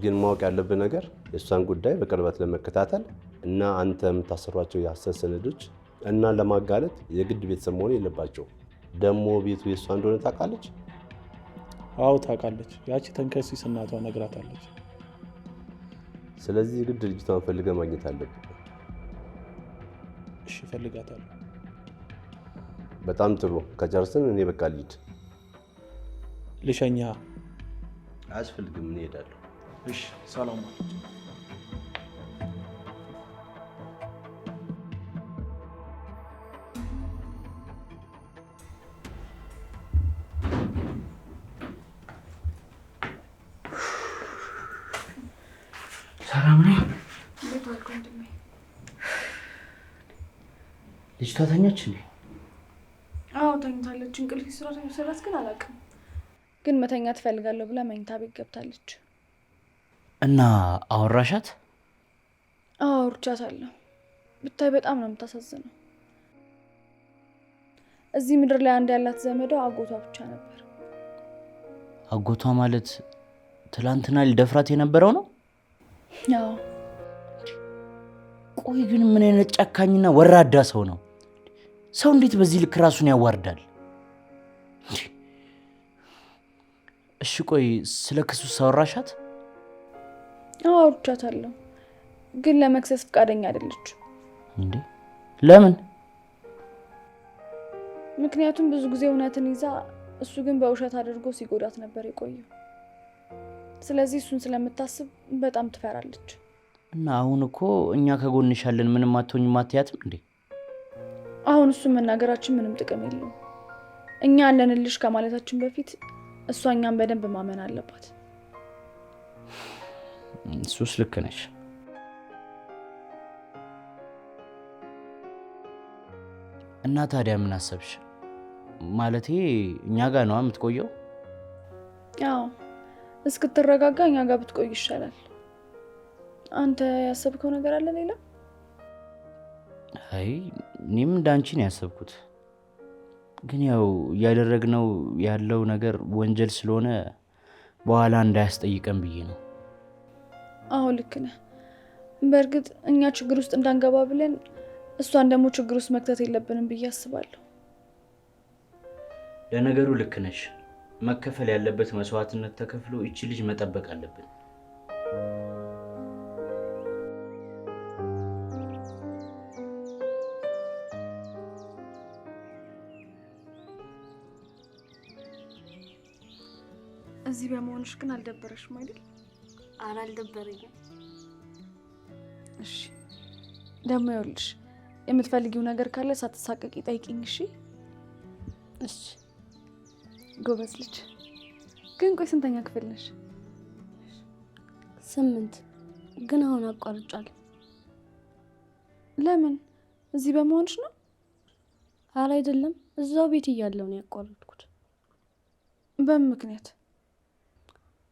ግን ማወቅ ያለብን ነገር የእሷን ጉዳይ በቅርበት ለመከታተል እና አንተ የምታሰሯቸው የሐሰት ሰነዶች እና ለማጋለጥ የግድ ቤተሰብ መሆን የለባቸው። ደግሞ ቤቱ የእሷ እንደሆነ ታውቃለች? አዎ ታውቃለች። ያቺ ተንከሲስ እናቷ ነግራታለች። ስለዚህ ግድ ልጅቷን ፈልገህ ማግኘት አለብን። እሺ እፈልጋታለሁ። በጣም ጥሩ። ከጨርስን እኔ በቃ ልሂድ። ልሸኛ? አያስፈልግም፣ እኔ እሄዳለሁ። እሺ ሰላም። ሰላም ነኝ። እንዴት ዋልክ ወንድሜ? ልጅቷ ተኛች እንዴ? አዎ ተኝታለች። እንቅልፍ ስራ ተመሰራት ግን አላውቅም። ግን መተኛ ትፈልጋለሁ ብላ መኝታ ቤት ገብታለች። እና አወራሻት? አዎ አውርቻታለሁ። ብታይ በጣም ነው የምታሳዝነው። እዚህ ምድር ላይ አንድ ያላት ዘመዷ አጎቷ ብቻ ነበር። አጎቷ ማለት ትላንትና ሊደፍራት የነበረው ነው? አዎ። ቆይ ግን ምን አይነት ጨካኝና ወራዳ ሰው ነው? ሰው እንዴት በዚህ ልክ ራሱን ያዋርዳል? እሺ ቆይ ስለ ክሱስ አወራሻት? አዎ አውርቻታለሁ። ግን ለመክሰስ ፈቃደኛ አይደለች። እንዴ ለምን? ምክንያቱም ብዙ ጊዜ እውነትን ይዛ እሱ ግን በውሸት አድርጎ ሲጎዳት ነበር የቆየው። ስለዚህ እሱን ስለምታስብ በጣም ትፈራለች። እና አሁን እኮ እኛ ከጎንሽ ያለን ምንም አትሆኝም አትያትም እንዴ? አሁን እሱን መናገራችን ምንም ጥቅም የለውም። እኛ አለንልሽ ከማለታችን በፊት እሷ እኛን በደንብ ማመን አለባት። እሱስ ልክ ነሽ። እና ታዲያ ምን አሰብሽ? ማለቴ እኛ ጋር ነው የምትቆየው? አዎ እስክትረጋጋ እኛ ጋር ብትቆይ ይሻላል። አንተ ያሰብከው ነገር አለ ሌላ? አይ እኔም እንዳንቺ ነው ያሰብኩት። ግን ያው እያደረግነው ያለው ነገር ወንጀል ስለሆነ በኋላ እንዳያስጠይቀን ብዬ ነው። አዎ ልክ ነህ። በእርግጥ እኛ ችግር ውስጥ እንዳንገባ ብለን እሷን ደግሞ ችግር ውስጥ መክተት የለብንም ብዬ አስባለሁ። ለነገሩ ልክ ነሽ። መከፈል ያለበት መስዋዕትነት ተከፍሎ እቺ ልጅ መጠበቅ አለብን። እዚህ በመሆንሽ ግን አልደበረሽም አይደል? ኧረ አልደበረኝም። እሺ ደግሞ ይኸውልሽ የምትፈልጊው ነገር ካለ ሳትሳቀቂ ጠይቂኝ። እሺ እሺ ጎበዝ ልጅ። ግን ቆይ ስንተኛ ክፍል ነሽ? 8 ግን አሁን አቋርጫለሁ። ለምን? እዚህ በመሆንሽ ነው? ኧረ አይደለም፣ እዛው ቤት እያለሁ ነው ያቋረጥኩት። በምን ምክንያት?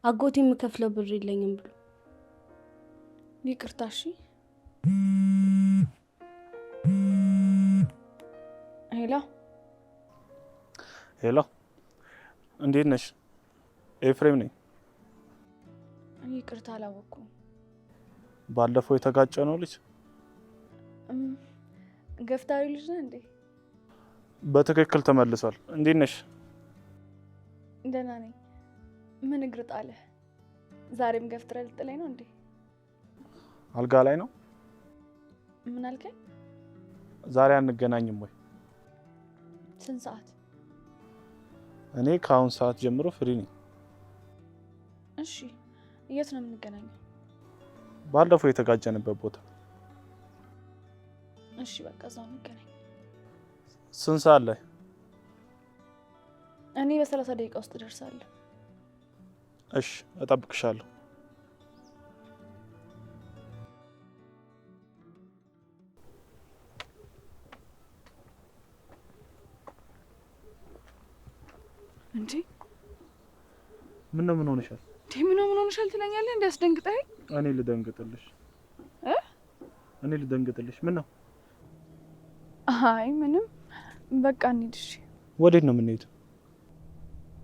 አጎቴ የምከፍለው ብር የለኝም ብሎ። ይቅርታ። እሺ ሄሎ ሄሎ፣ እንዴት ነሽ? ኤፍሬም ነኝ። ይቅርታ አላወኩም። ባለፈው የተጋጨ ነው ልጅ ገፍታሪ ልጅ ነህ እንዴ? በትክክል ተመልሷል። እንዴት ነሽ? ደህና ነኝ። ምን እግር ጣለ? ዛሬም ገፍትረህ ልጥለኝ ነው እንዴ? አልጋ ላይ ነው። ምን አልከኝ? ዛሬ አንገናኝም ወይ? ስንት ሰዓት? እኔ ከአሁን ሰዓት ጀምሮ ፍሪ ነኝ። እሺ የት ነው የምንገናኘው? ባለፈው የተጋጨንበት ቦታ። እሺ በቃ እዛው እንገናኝ። ስንት ሰዓት ላይ? እኔ በ30 ደቂቃ ውስጥ እደርሳለሁ። እሺ እጠብቅሻለሁ። እንዴ ምን ሆነሻል? ምን ሆነሻል ትለኛለህ? እንዲያስደንግጠኝ። እኔ ልደንግጥልሽ? ምን ነው? አይ ምንም፣ በቃ እንሂድ። እሺ ወዴት ነው የምንሄደው?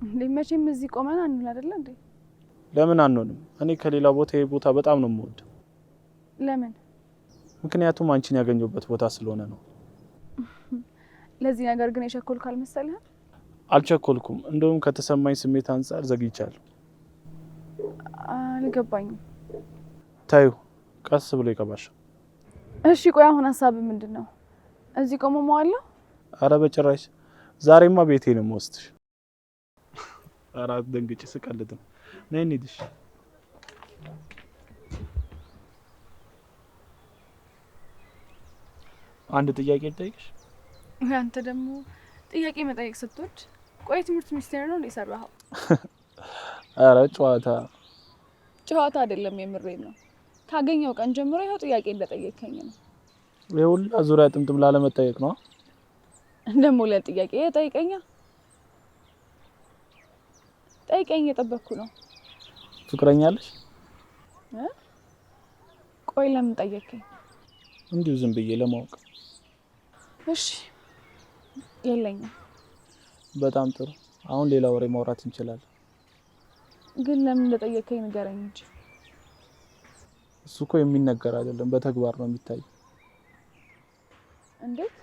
እንዴ መቼም እዚህ ቆመን አንል አይደለ እንዴ? ለምን አንሆንም? እኔ ከሌላ ቦታ ይሄ ቦታ በጣም ነው የምወደው። ለምን? ምክንያቱም አንቺን ያገኘሁበት ቦታ ስለሆነ ነው። ለዚህ ነገር ግን የቸኮልኩ አልመሰለህም? አልቸኮልኩም። እንደውም ከተሰማኝ ስሜት አንጻር ዘግይቻለሁ። አልገባኝም። ታዩ ቀስ ብሎ ይቀባሻል። እሺ ቆይ አሁን ሀሳብ ምንድነው? እዚህ ቆሞ መዋለሁ? አረ በጭራሽ። ዛሬማ ቤቴ ነው የምወስድሽ። አራት ደንግጬ ስቀልድ ነው። ነይ እንሂድሽ። አንድ ጥያቄ ልጠይቅሽ? አንተ ደግሞ ጥያቄ መጠየቅ ስትወድ። ቆይ ትምህርት ሚኒስቴር ነው እንደሰራው? አረ ጨዋታ አይደለም፣ የምሬን ነው። ካገኘው ቀን ጀምሮ ይኸው ጥያቄ እንደጠየቀኝ ነው። የሁላ ዙሪያ ጥምጥም ላለመጠየቅ ነው። ደግሞ ለጥያቄ ጠይቀኛ። ጠይቀኝ፣ እየጠበቅኩ ነው። ፍቅረኛ አለሽ? ቆይ ለምን ጠየቀኝ? እንዲሁ ዝም ብዬ ለማወቅ። እሺ የለኝም። በጣም ጥሩ። አሁን ሌላ ወሬ ማውራት እንችላለን። ግን ለምን እንደጠየቀኝ ንገረኝ እንጂ። እሱ እኮ የሚነገር አይደለም፣ በተግባር ነው የሚታየው። እንዴት?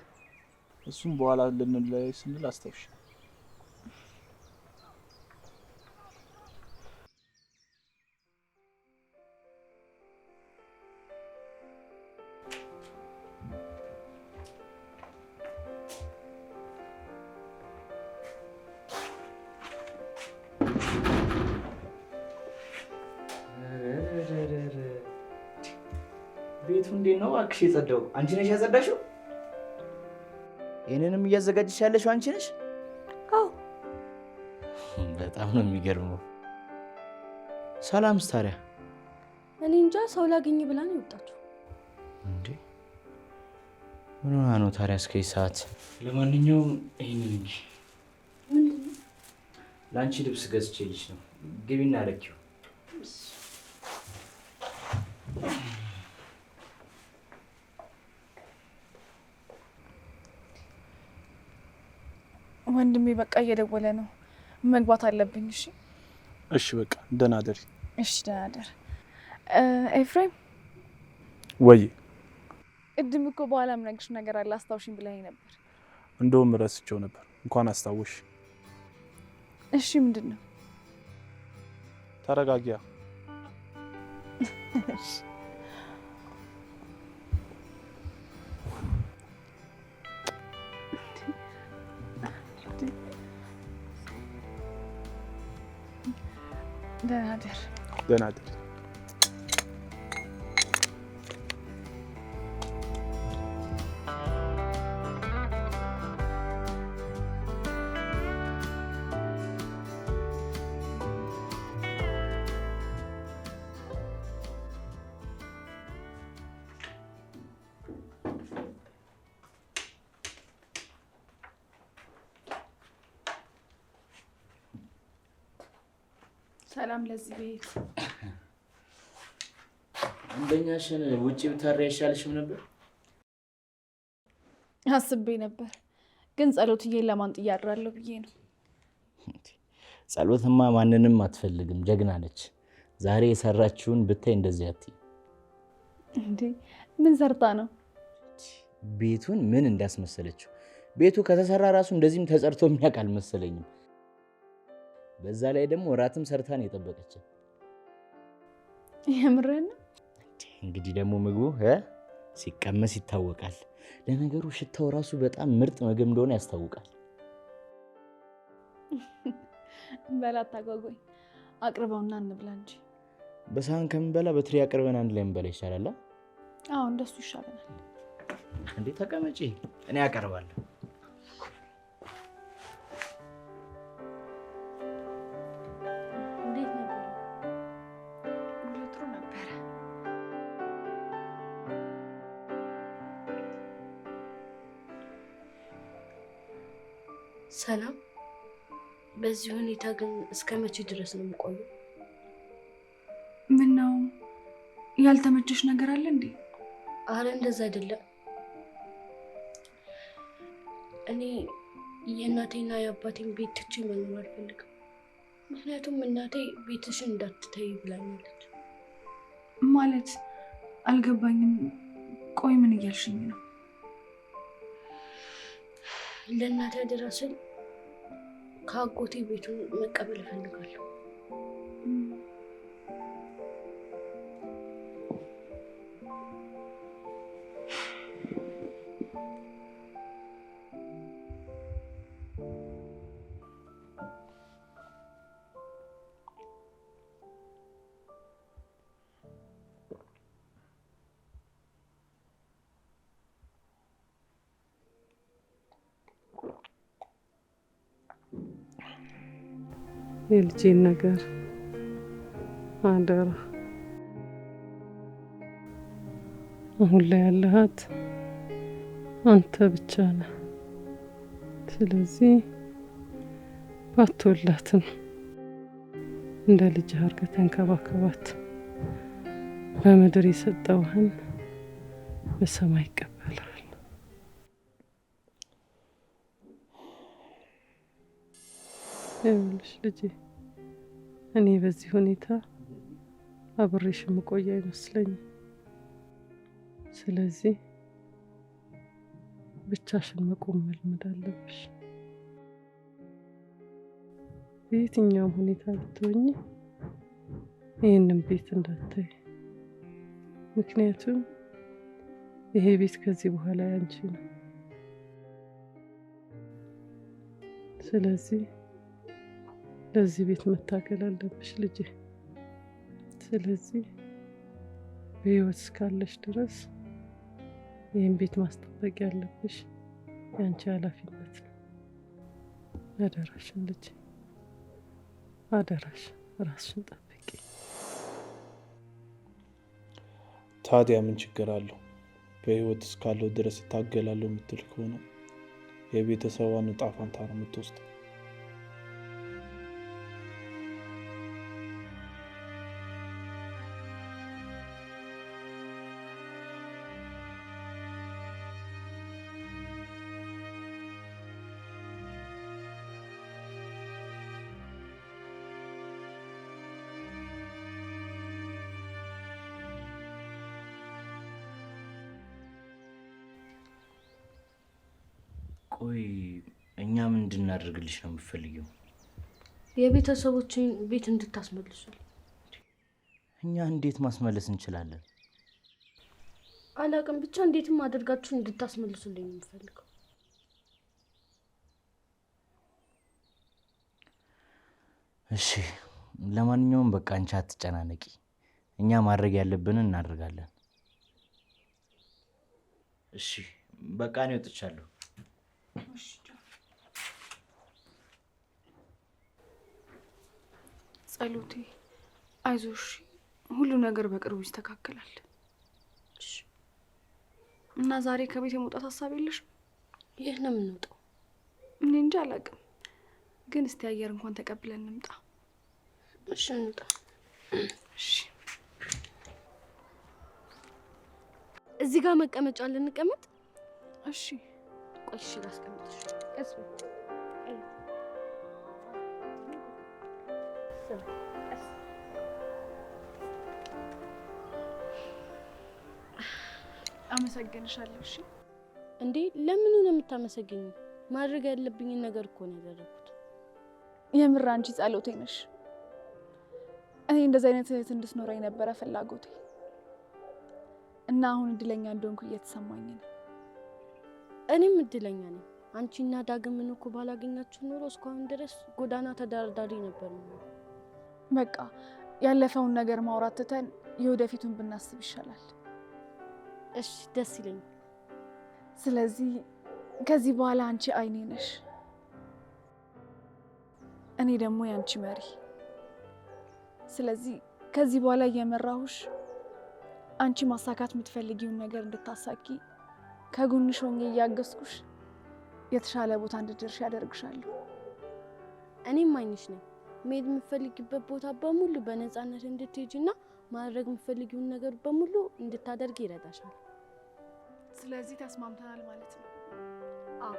እሱም በኋላ ልንለያይ ስንል አስታውሽ። ቤቱ እንዴት ነው እባክሽ የጸዳው? አንቺ ነሽ ያጸዳሽው? ይሄንንም እያዘጋጀሽ ያለሽው አንቺ ነሽ? አዎ። በጣም ነው የሚገርመው። ሰላምስ ታዲያ? እኔ እንጃ፣ ሰው ላገኝ ብላ ነው የወጣችው። እንዴ ምን ሆና ነው ታዲያ እስከዚህ ሰዓት? ለማንኛውም ይሄንን እንጂ ለአንቺ ልብስ ገዝቼልሽ ነው። ግቢና አለኪው። ወንድሜ በቃ እየደወለ ነው፣ መግባት አለብኝ። እሺ እሺ በቃ ደህና ደሪ። እሺ ደህና ደር። ኤፍሬም ወይ ቅድም እኮ በኋላ የምነግርሽ ነገር አለ፣ አስታውሽኝ ብለኸኝ ነበር። እንደውም ረስቼው ነበር። እንኳን አስታውሽ። እሺ ምንድን ነው? ተረጋጊያ። ደህና ደር። ደህና ደር። ሰላም ለዚህ ቤት። አንደኛሽን ውጪ ብታሪ አይሻልሽም ነበር? አስቤ ነበር፣ ግን ጸሎትዬን ለማን ጥዬ አድራለሁ ብዬ ነው። ጸሎትማ ማንንም አትፈልግም፣ ጀግና ነች። ዛሬ የሰራችውን ብታይ እንደዚህ አትይ። እንዴ ምን ሰርታ ነው? ቤቱን ምን እንዳስመሰለችው። ቤቱ ከተሰራ ራሱ እንደዚህም ተጸርቶ የሚያውቅ አልመሰለኝም። በዛ ላይ ደግሞ እራትም ሰርታ ነው የጠበቀችን። የምሬን ነው። እንግዲህ ደግሞ ምግቡ ሲቀመስ ይታወቃል። ለነገሩ ሽታው ራሱ በጣም ምርጥ ምግብ እንደሆነ ያስታውቃል። በላት ታጓጓኝ። አቅርበውና እንብላ እንጂ። በሳህን ከምንበላ በትሪ አቅርበን አንድ ላይ እንበላ ይሻላል። አዎ እንደሱ ይሻለናል። እንዴ ተቀመጪ፣ እኔ አቀርባለሁ። እንዴት ነበር? ጥሩ ነበረ። ሰላም። በዚህ ሁኔታ ግን እስከ መቼ ድረስ ነው የምቆየው? ምነው ያልተመቸሽ ነገር አለ እንዴ? አረ እንደዛ አይደለም። እኔ የእናቴና የአባቴን ቤት ትቼ መኖር አልፈልግም። ምክንያቱም እናቴ ቤትሽን እንዳትተይ ብላኛለች። ማለት አልገባኝም። ቆይ ምን እያልሽኝ ነው? ለእናቴ አደራ ስል ከአጎቴ ቤቱን መቀበል እፈልጋለሁ። የልጄን ነገር አደራ። አሁን ላይ ያለሃት አንተ ብቻ ነህ። ስለዚህ ባትወላትም እንደ ልጅ አድርገህ ተንከባከባት። በምድር የሰጠውህን በሰማይ ይቀበላል። ይኸውልሽ ልጄ፣ እኔ በዚህ ሁኔታ አብሬሽ የምቆይ አይመስለኝም። ስለዚህ ብቻሽን መቆም መልመድ አለብሽ። በየትኛውም ሁኔታ ብትሆኚ ይህንን ቤት እንዳታይ። ምክንያቱም ይሄ ቤት ከዚህ በኋላ ያንቺ ነው። ስለዚህ ለዚህ ቤት መታገል አለብሽ ልጄ። ስለዚህ በህይወት እስካለሽ ድረስ ይህን ቤት ማስጠበቅ ያለብሽ የአንቺ ኃላፊነት ነው። አደራሽን ልጄ፣ አደራሽ፣ ራስሽን ጠብቂ። ታዲያ ምን ችግር አለው? በህይወት እስካለው ድረስ እታገላለሁ የምትል ከሆነ የቤተሰቧን ዕጣ ፈንታ ነው የምትወስደው። ቆይ እኛ ምን እንድናደርግልሽ ነው የምትፈልጊው? የቤተሰቦችን ቤት እንድታስመልሱ። እኛ እንዴት ማስመለስ እንችላለን? አላቅም፣ ብቻ እንዴትም አድርጋችሁ እንድታስመልሱልኝ ነው የምፈልገው። እሺ፣ ለማንኛውም በቃ አንቺ አትጨናነቂ። እኛ ማድረግ ያለብንን እናደርጋለን። እሺ፣ በቃ እኔ ወጥቻለሁ። ጸሎቴ፣ አይዞሽ፣ ሁሉ ነገር በቅርቡ ይስተካከላል። እና ዛሬ ከቤት የመውጣት ሀሳብ የለሽም? ይህ ነው የምንወጣው? እኔ እንጂ አላውቅም፣ ግን እስቲ አየር እንኳን ተቀብለን እንምጣ። እሺ እንውጣ። እሺ፣ እዚህ ጋር መቀመጫ ልንቀመጥ? እሺ። ቆይ እሺ፣ ላስቀምጥሽ። ቀስ በይ። አመሰግንሻለሁ። እሺ። እንዴ ለምን ነው የምታመሰግኝ? ማድረግ ያለብኝን ነገር እኮ ነው ያደረኩት። የምር አንቺ ጸሎቴ ነሽ። እኔ እንደዚህ አይነት እህት እንድትኖረኝ ነበረ ፍላጎቴ እና አሁን እድለኛ እንደሆንኩ እየተሰማኝ ነው። እኔም እድለኛ ነኝ። አንቺና ዳግምን እኮ ባላገኛችሁ ኖሮ እስካሁን ድረስ ጎዳና ተዳዳሪ ነበር። በቃ ያለፈውን ነገር ማውራት ትተን የወደፊቱን ብናስብ ይሻላል። እሺ ደስ ይለኛል። ስለዚህ ከዚህ በኋላ አንቺ አይኔ ነሽ፣ እኔ ደግሞ ያንቺ መሪ። ስለዚህ ከዚህ በኋላ እየመራሁሽ አንቺ ማሳካት የምትፈልጊውን ነገር እንድታሳኪ ከጎንሽ ሆኜ እያገዝኩሽ የተሻለ ቦታ እንድትደርሽ ያደርግሻለሁ። እኔም አይንሽ ነኝ። መሄድ የምትፈልጊበት ቦታ በሙሉ በነፃነት እንድትሄጂና ማድረግ የምትፈልጊውን ነገር በሙሉ እንድታደርጊ ይረዳሻል። ስለዚህ ተስማምተናል ማለት ነው? አዎ።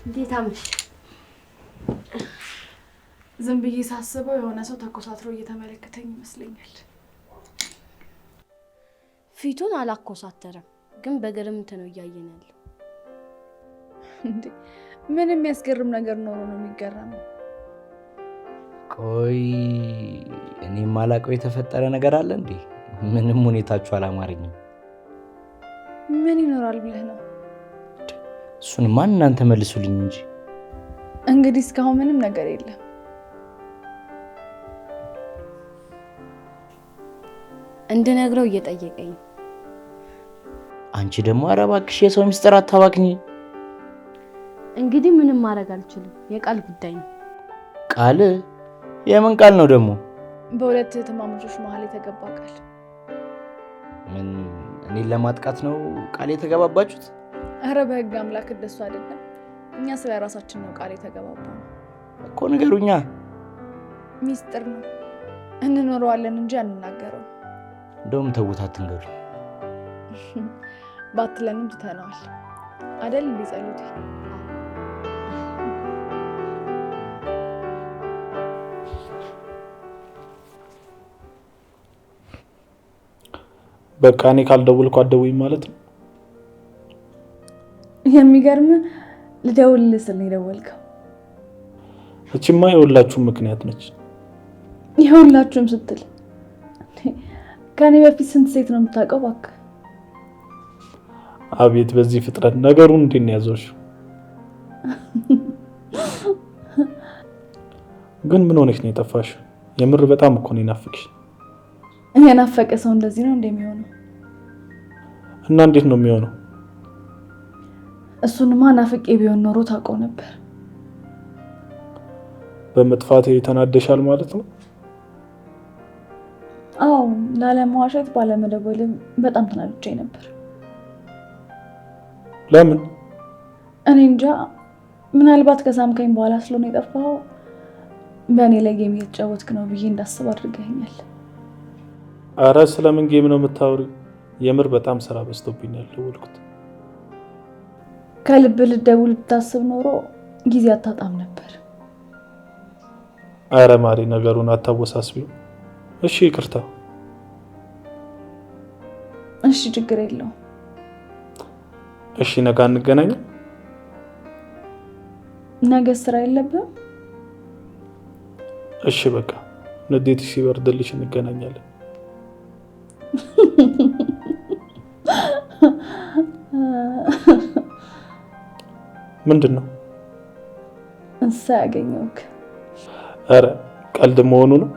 እንዴት አመሽ? ዝም ብዬ ሳስበው የሆነ ሰው ተኮሳትሮ እየተመለከተኝ ይመስለኛል። ፊቱን አላኮሳተረም፣ ግን በግርምት ነው እያየን ያለው። እንዴ ምን የሚያስገርም ነገር ኖሮ ነው የሚገረመው? ቆይ እኔ ማላውቀው የተፈጠረ ነገር አለ እንዴ? ምንም ሁኔታችሁ አላማረኝም። ምን ይኖራል ብለህ ነው? እሱን ማን እናንተ መልሱልኝ እንጂ። እንግዲህ እስካሁን ምንም ነገር የለም። እንድነግረው እየጠየቀኝ። አንቺ ደግሞ ኧረ እባክሽ የሰው ሚስጥር አታባክኝ። እንግዲህ ምንም ማድረግ አልችልም፣ የቃል ጉዳይ ነው። ቃል? የምን ቃል ነው ደግሞ? በሁለት እህትማማቾች መሀል የተገባ ቃል። ምን እኔን ለማጥቃት ነው ቃል የተገባባችሁት? አረ በህግ አምላክ እንደሱ አይደለም። እኛ ስለ ራሳችን ነው ቃል የተገባባነው እኮ። ንገሩኛ። ሚስጥር ነው፣ እንኖረዋለን እንጂ አንናገረው። እንደውም ተውት አትንገሩ። ባትለንም ትተነዋል አይደል? እንዲጸሉት በቃ እኔ ካልደውልኩ አትደውይም ማለት ነው? የሚገርም ልደውልልህ ስል ነው የደወልከው። እቺማ የሁላችሁም ምክንያት ነች። የሁላችሁም ስትል ከኔ በፊት ስንት ሴት ነው የምታውቀው? እባክህ። አቤት በዚህ ፍጥረት ነገሩን እንዴት ነው ያዘውሽ? ግን ምን ሆነሽ ነው የጠፋሽ? የምር በጣም እኮ ነው የናፈቅሽ። የናፈቀ ሰው እንደዚህ ነው እንደሚሆነው። እና እንዴት ነው የሚሆነው? እሱንማ ናፍቄ ቢሆን ኖሮ ታውቀው ነበር። በመጥፋቴ ተናደሻል ማለት ነው? አዎ፣ ላለመዋሸት ባለመደወልም በጣም ተናድጄ ነበር። ለምን? እኔ እንጃ። ምናልባት ከሳምከኝ በኋላ ስለሆነ የጠፋው በእኔ ላይ ጌም እየተጫወትክ ነው ብዬ እንዳስብ አድርገኸኛል። አረ ስለምን ጌም ነው የምታወሪው? የምር በጣም ስራ በዝቶብኛል ደወልኩት። ከልብ ልደውል ብታስብ ኖሮ ጊዜ አታጣም ነበር። አረ ማሪ ነገሩን አታወሳስቢው። እሺ ይቅርታ። እሺ ችግር የለውም። እሺ ነገ እንገናኝ። ነገ ስራ የለብህም? እሺ በቃ ንዴትሽ ሲበርድልሽ እንገናኛለን። ምንድን ነው? እንሳ ያገኘውክ? አረ ቀልድ መሆኑ ነው።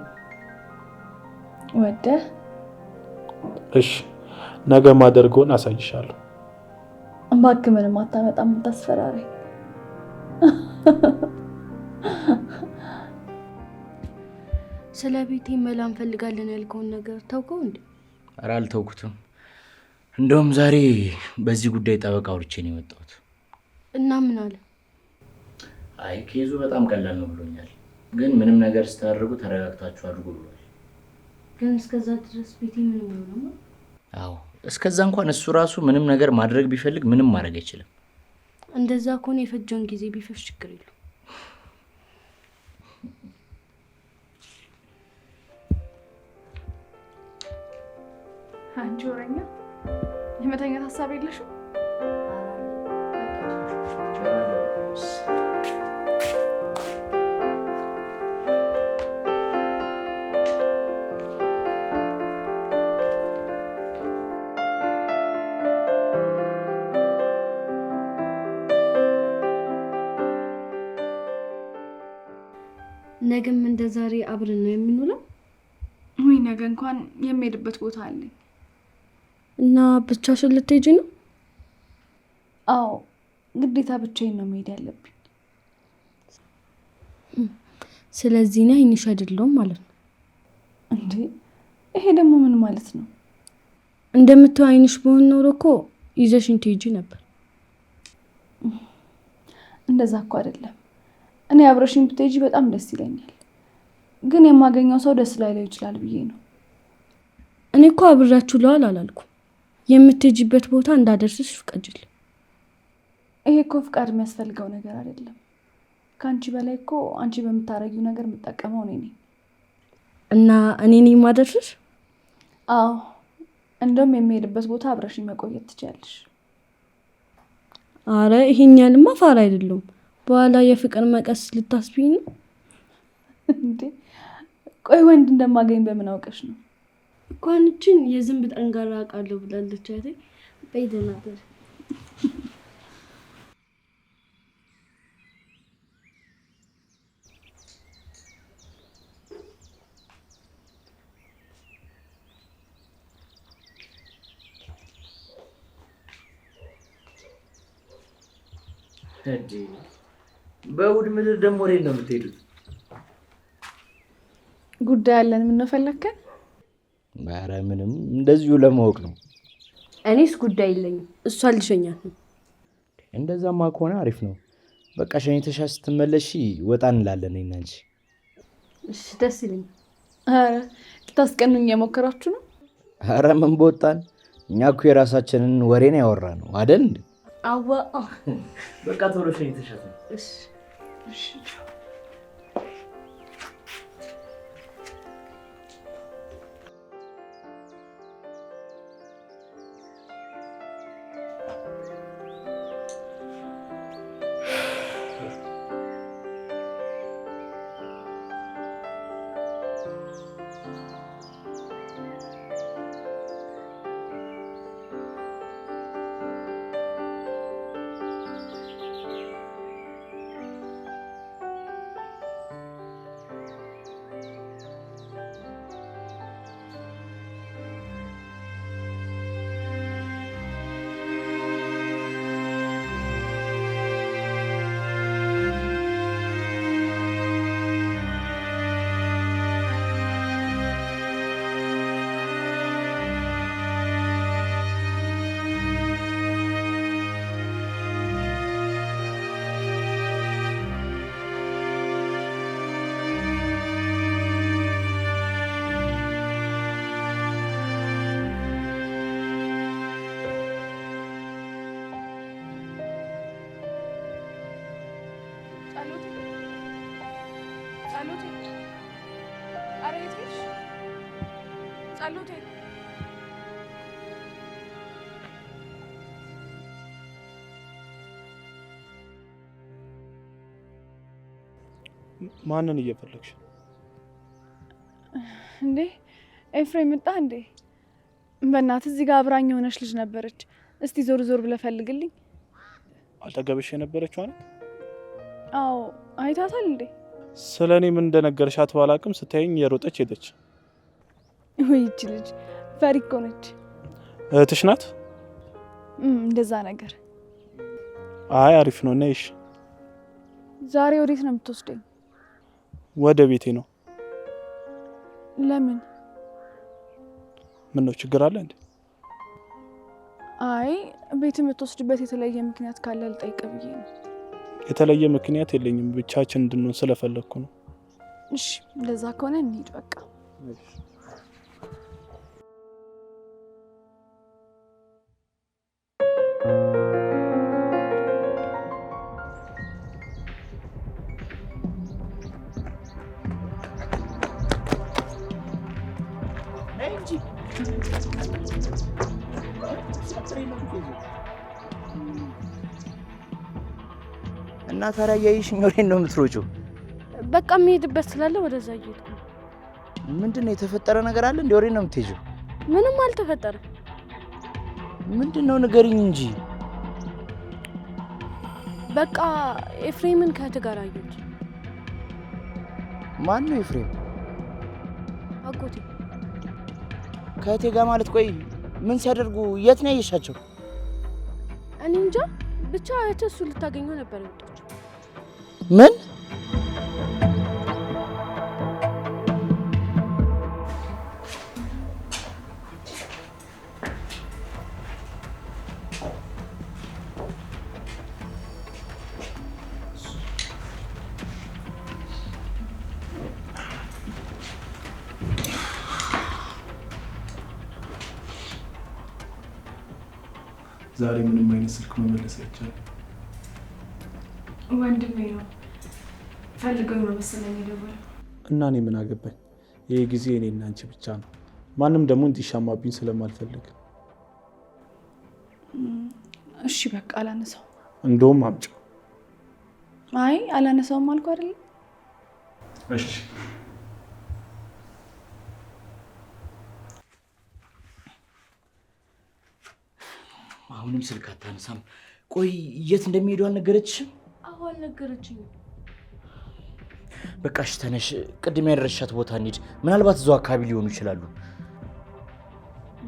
ወደ እሺ ነገ ማደርገውን አሳይሻለሁ። እባክህ ምንም አታመጣም ታስፈራሪ። ስለ ቤቴ መላ እንፈልጋለን ያልከውን ነገር ታውቀው እንዴ? ኧረ አልተውኩትም። እንደውም ዛሬ በዚህ ጉዳይ ጠበቃ አውርቼ ነው የመጣሁት። እና ምን አለ? አይ ኬዙ በጣም ቀላል ነው ብሎኛል። ግን ምንም ነገር ስታደርጉ ተረጋግታችሁ አድርጉ ብሏል። ግን እስከዛ ድረስ ቤቴ ምንም ነው? አዎ እስከዛ እንኳን እሱ ራሱ ምንም ነገር ማድረግ ቢፈልግ ምንም ማድረግ አይችልም። እንደዛ ከሆነ የፈጀውን ጊዜ ቢፈጅ ችግር የለው። አንቺ ወረኛ የመተኛት ሀሳብ የለሽም? ነገም እንደዛሬ አብረን ነው የምንውለው? ወይ ነገ እንኳን የሚሄድበት ቦታ አለኝ። እና ብቻሽን ልትሄጂ ነው? አዎ ግዴታ ብቻዬን ነው መሄድ ያለብኝ። ስለዚህ ነው አይንሽ አይደለም ማለት ነው እንዴ? ይሄ ደግሞ ምን ማለት ነው? እንደምትው አይንሽ በሆነ ኖሮ እኮ ይዘሽኝ ትሄጂ ነበር። እንደዛ እኮ አይደለም። እኔ አብረሽኝ ብትሄጂ በጣም ደስ ይለኛል። ግን የማገኘው ሰው ደስ ላይለው ይችላል ብዬ ነው። እኔ እኮ አብራችሁ ለዋል አላልኩም። የምትሄጂበት ቦታ እንዳደርስሽ ፍቀጅልኝ። ይሄ እኮ ፍቃድ የሚያስፈልገው ነገር አይደለም። ከአንቺ በላይ እኮ አንቺ በምታረጊው ነገር የምጠቀመው እኔ ነኝ። እና እኔ ነኝ የማደርስሽ? አዎ እንደውም የሚሄድበት ቦታ አብረሽኝ መቆየት ትችያለሽ። አረ ይሄኛልማ ፋራ አይደለም። በኋላ የፍቅር መቀስ ልታስቢኝ ነው እንዴ? ቆይ ወንድ እንደማገኝ በምን አውቀሽ ነው? እንኳን እችን የዝንብ ጠንጋራ አውቃለሁ ብላለች አይደል? በይደናበር እንዴ በእሑድ ምድር ደግሞ ወዴት ነው የምትሄዱት? ጉዳይ አለን። ምን ፈለከን? ኧረ ምንም እንደዚሁ ለማወቅ ነው። እኔስ ጉዳይ የለኝም። እሷ ልሸኛት ነው። እንደዛማ ከሆነ አሪፍ ነው። በቃ ሸኝተሻ ስትመለሺ ወጣ እንላለን እኔና አንቺ። እሺ ደስ ይለኛል። አረ ልታስቀኑኝ የሞከራችሁ ነው? ኧረ ምን በወጣን። እኛ እኮ የራሳችንን ወሬን ያወራ ነው አይደል? አዋ በቃ ቶሎ ሸኝተሻት ነው። እሺ እሺ ማንን እየፈለግሽ? እንዴ ኤፍሬም መጣ እንዴ? በእናትህ እዚህ ጋር አብራኝ የሆነች ልጅ ነበረች። እስቲ ዞር ዞር ብለህ ፈልግልኝ። አጠገብሽ የነበረችው አይደል? አዎ አይታታል እንዴ? ስለኔ ምን እንደነገርሻት ባላቅም ስታየኝ የሮጠች ሄደች። ወይ እቺ ልጅ ፈሪ እኮ ነች። እህትሽ ናት? እንደዛ ነገር። አይ አሪፍ ነው። ነይሽ። ዛሬ ወዴት ነው የምትወስደኝ? ወደ ቤቴ ነው። ለምን? ምን ነው ችግር አለ እንዴ? አይ ቤት የምትወስድበት የተለየ ምክንያት ካለ ልጠይቅ ብዬ ነው። የተለየ ምክንያት የለኝም፣ ብቻችን እንድንሆን ስለፈለኩ ነው። እሺ እንደዛ ከሆነ እንሂድ በቃ። እና ታዲያ ያይሽኝ ወሬን ነው የምትሮጪው? በቃ የምሄድበት ስላለ ወደዛ እየሄድኩ ነው። ምንድነው የተፈጠረ ነገር አለ እንዴ? ወሬን ነው የምትሄጂው? ምንም አልተፈጠረም። ምንድነው ንገሪኝ እንጂ። በቃ ኤፍሬምን ከእህት ጋር አየሁት። ማን ነው ኤፍሬም? አጎቴ። ከእህቴ ጋር ማለት? ቆይ ምን ሲያደርጉ? የት ነው ያየሻቸው? እኔ እንጃ ብቻ እህት እሱ ልታገኘው ነበር የወጣችው። ምን? ዛሬ ምንም አይነት ስልክ መመለስ አይቻልም። ወንድሜ ነው ፈልገው ነው መሰለኝ የደወለው። እና እኔ ምን አገባኝ? ይሄ ጊዜ እኔና አንቺ ብቻ ነው። ማንም ደግሞ እንዲሻማብኝ ስለማልፈልግ። እሺ በቃ አላነሳው። እንደውም አምጪው። አይ አላነሳውም አልኩ አይደል? እሺ አሁንም ስልክ አታነሳም። ቆይ የት እንደሚሄዱ አልነገረችሽም? አዎ አልነገረችኝም። በቃ እሺ ተነሽ፣ ቅድም ያደረሻት ቦታ እንሂድ። ምናልባት እዛው አካባቢ ሊሆኑ ይችላሉ።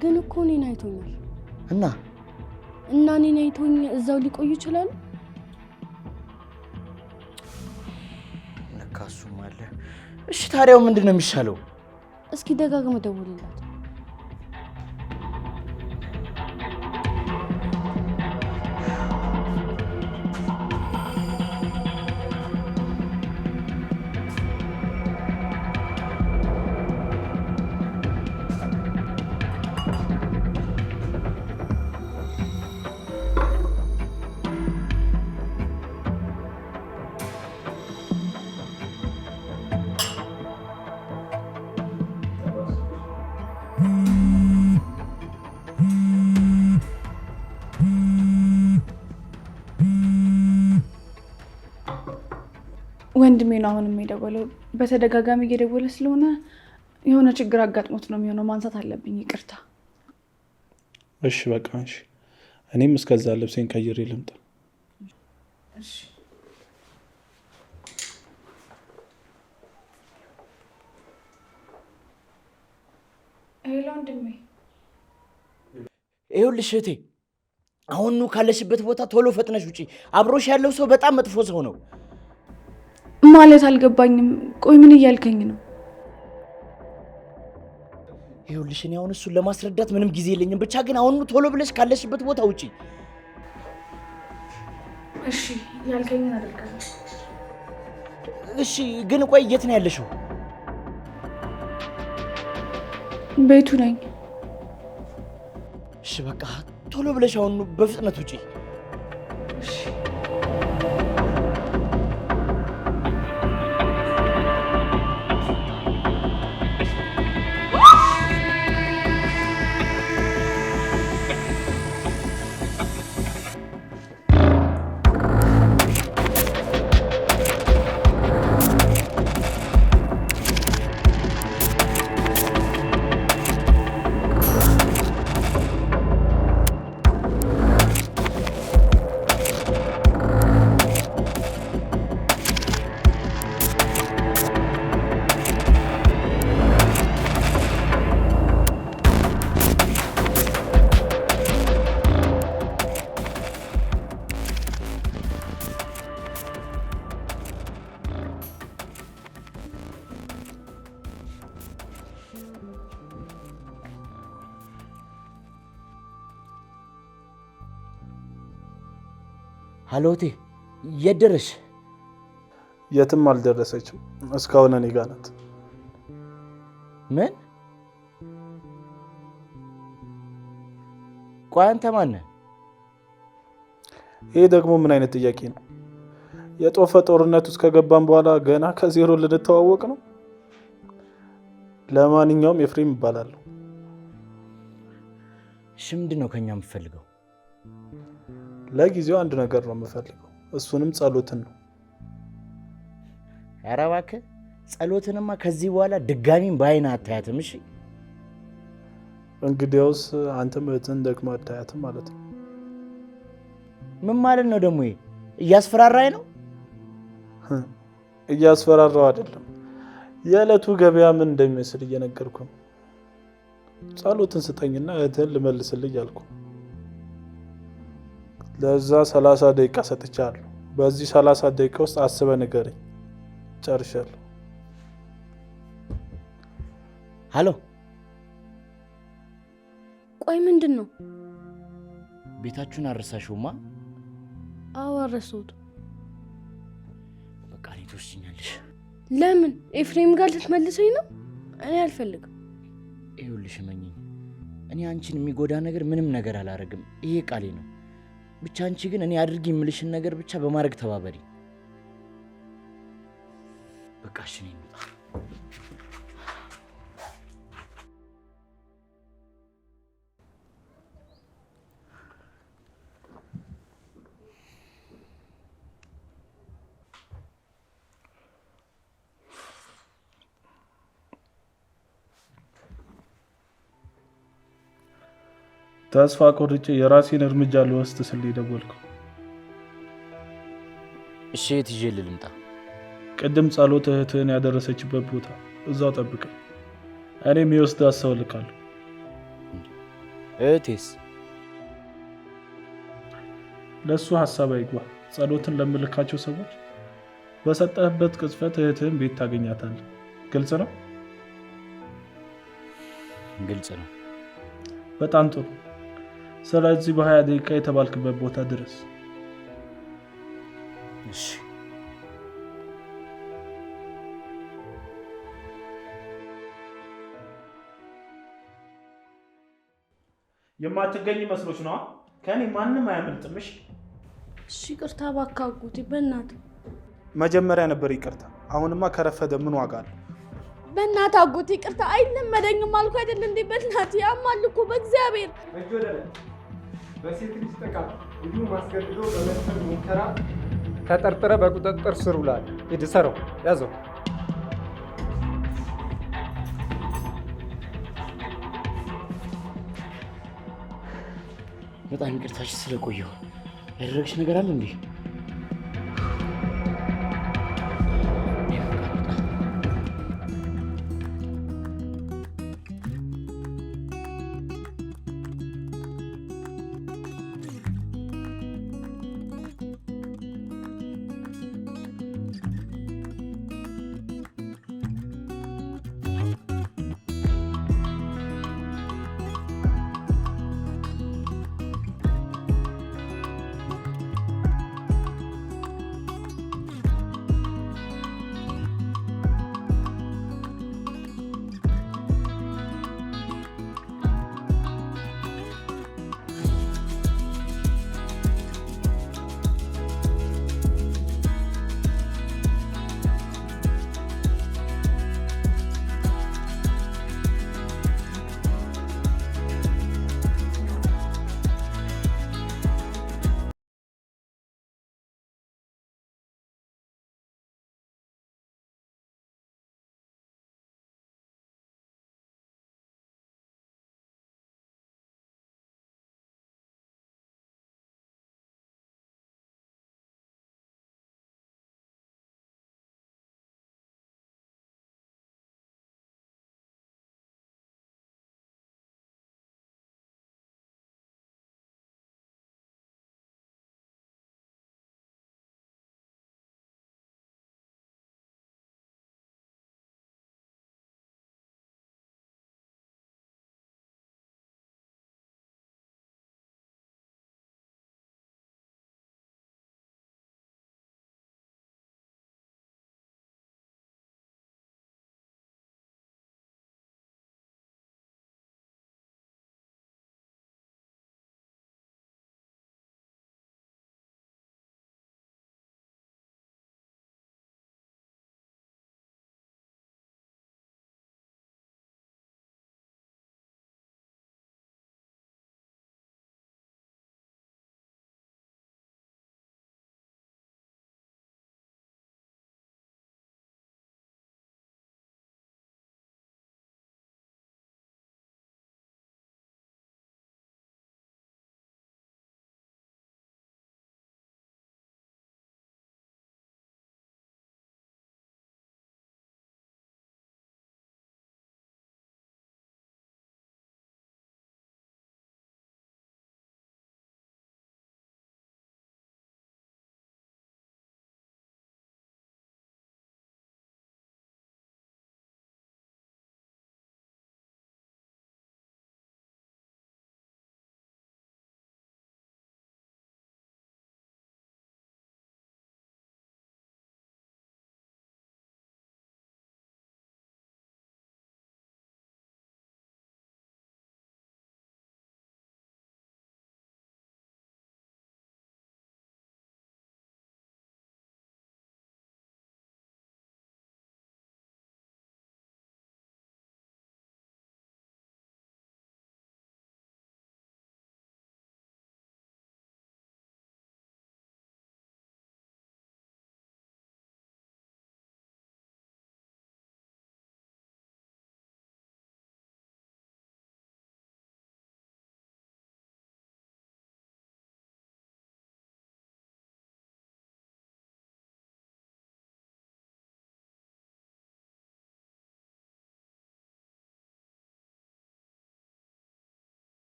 ግን እኮ እኔን አይቶኛል። እና እኔን አይቶኝ እዛው ሊቆዩ ይችላሉ። ለካ እሱም አለ። እሺ ታዲያው ምንድን ነው የሚሻለው? እስኪ ደጋግመህ ደውልላት። ወንድሜ ነው አሁንም የደወለው። በተደጋጋሚ እየደወለ ስለሆነ የሆነ ችግር አጋጥሞት ነው የሚሆነው። ማንሳት አለብኝ። ይቅርታ። እሺ በቃ እሺ። እኔም እስከዛ ልብሴን ቀይሬ ልምጣ። እሺ ሄሎ ወንድሜ። ይኸውልሽ እህቴ፣ አሁኑ ካለሽበት ቦታ ቶሎ ፈጥነሽ ውጪ። አብሮሽ ያለው ሰው በጣም መጥፎ ሰው ነው። ማለት አልገባኝም። ቆይ ምን እያልከኝ ነው? ይኸውልሽ እኔ አሁን እሱን ለማስረዳት ምንም ጊዜ የለኝም። ብቻ ግን አሁኑ ቶሎ ብለሽ ካለሽበት ቦታ ውጪ። እሺ ያልከኝን አደርጋለሁ። እሺ ግን ቆይ የት ነው ያለሽው? ቤቱ ነኝ። እሺ በቃ ቶሎ ብለሽ አሁኑ በፍጥነት ውጪ። እሺ ሀሎቴ የት ደረሽ? የትም አልደረሰችም። እስካሁን እኔ ጋር ናት። ምን? ቆይ አንተ ማን ነህ? ይሄ ደግሞ ምን አይነት ጥያቄ ነው? የጦፈ ጦርነት ውስጥ ከገባን በኋላ ገና ከዜሮ ልንተዋወቅ ነው? ለማንኛውም ኤፍሬም ይባላለሁ። እሺ ምንድን ነው ከኛ የምትፈልገው? ለጊዜው አንድ ነገር ነው የምፈልገው፣ እሱንም ጸሎትን ነው። ኧረ እባክህ ጸሎትንማ ከዚህ በኋላ ድጋሚም በአይን አታያትም። እሺ እንግዲያውስ አንተም እህትን ደግሞ አታያትም ማለት ነው። ምን ማለት ነው ደግሞ? ይሄ እያስፈራራኝ ነው? እያስፈራራው አይደለም፣ የዕለቱ ገበያ ምን እንደሚመስል እየነገርኩ ነው። ጸሎትን ስጠኝና እህትን ልመልስልህ እያልኩ። ለዛ 30 ደቂቃ ሰጥቻለሁ። በዚህ 30 ደቂቃ ውስጥ አስበህ ንገረኝ። ጨርሻለሁ። ሀሎ። ቆይ ምንድን ነው? ቤታችሁን አረሳሽውማ? አዎ አረሳሁት። በቃ እኔ ትወስጂኛለሽ። ለምን? ኤፍሬም ጋር ልትመልሰኝ ነው? እኔ አልፈልግም። ይኸውልሽ እመኚኝ፣ እኔ አንቺን የሚጎዳ ነገር ምንም ነገር አላረግም። ይሄ ቃሌ ነው። ብቻ አንቺ ግን እኔ አድርጊ የምልሽን ነገር ብቻ በማድረግ ተባበሪ። በቃ እሺ ነኝ። ተስፋ ቆርጬ የራሴን እርምጃ ልወስድ ስል ደወልከው። እሺ የት ይዤ ልምጣ? ቅድም ጸሎት እህትህን ያደረሰችበት ቦታ እዛው ጠብቀኝ። እኔም የወስዳት ሰው ልካለሁ። እህቴስ? ለእሱ ሀሳብ አይግባ። ጸሎትን ለምልካቸው ሰዎች በሰጠህበት ቅጽበት እህትህን ቤት ታገኛታለህ። ግልጽ ነው? ግልጽ ነው። በጣም ጥሩ። ስለዚህ በ20 ደቂቃ የተባልክበት ቦታ ድረስ። እሺ። የማትገኝ መስሎች ነው? ከኔ ማንም አያመልጥምሽ። እሺ ይቅርታ እባክህ አጎቴ፣ በእናትህ መጀመሪያ ነበር ይቅርታ። አሁንማ ከረፈደ ምን ዋጋ አለው? በእናትህ አጎቴ ይቅርታ። አይለመደኝም አልኩ አይደል እንዴ? በእናትህ ያማል እኮ በእግዚአብሔር። በሴት ልጅ ጥቃት እንዲሁ ማስገድዶ በመድፈር ሙከራ ተጠርጥረ በቁጥጥር ስር ውሏል። ሂድ ሰረው ያዘው። በጣም ይቅርታሽ ስለቆየሁ። ያደረግሽ ነገር አለ እንዴ?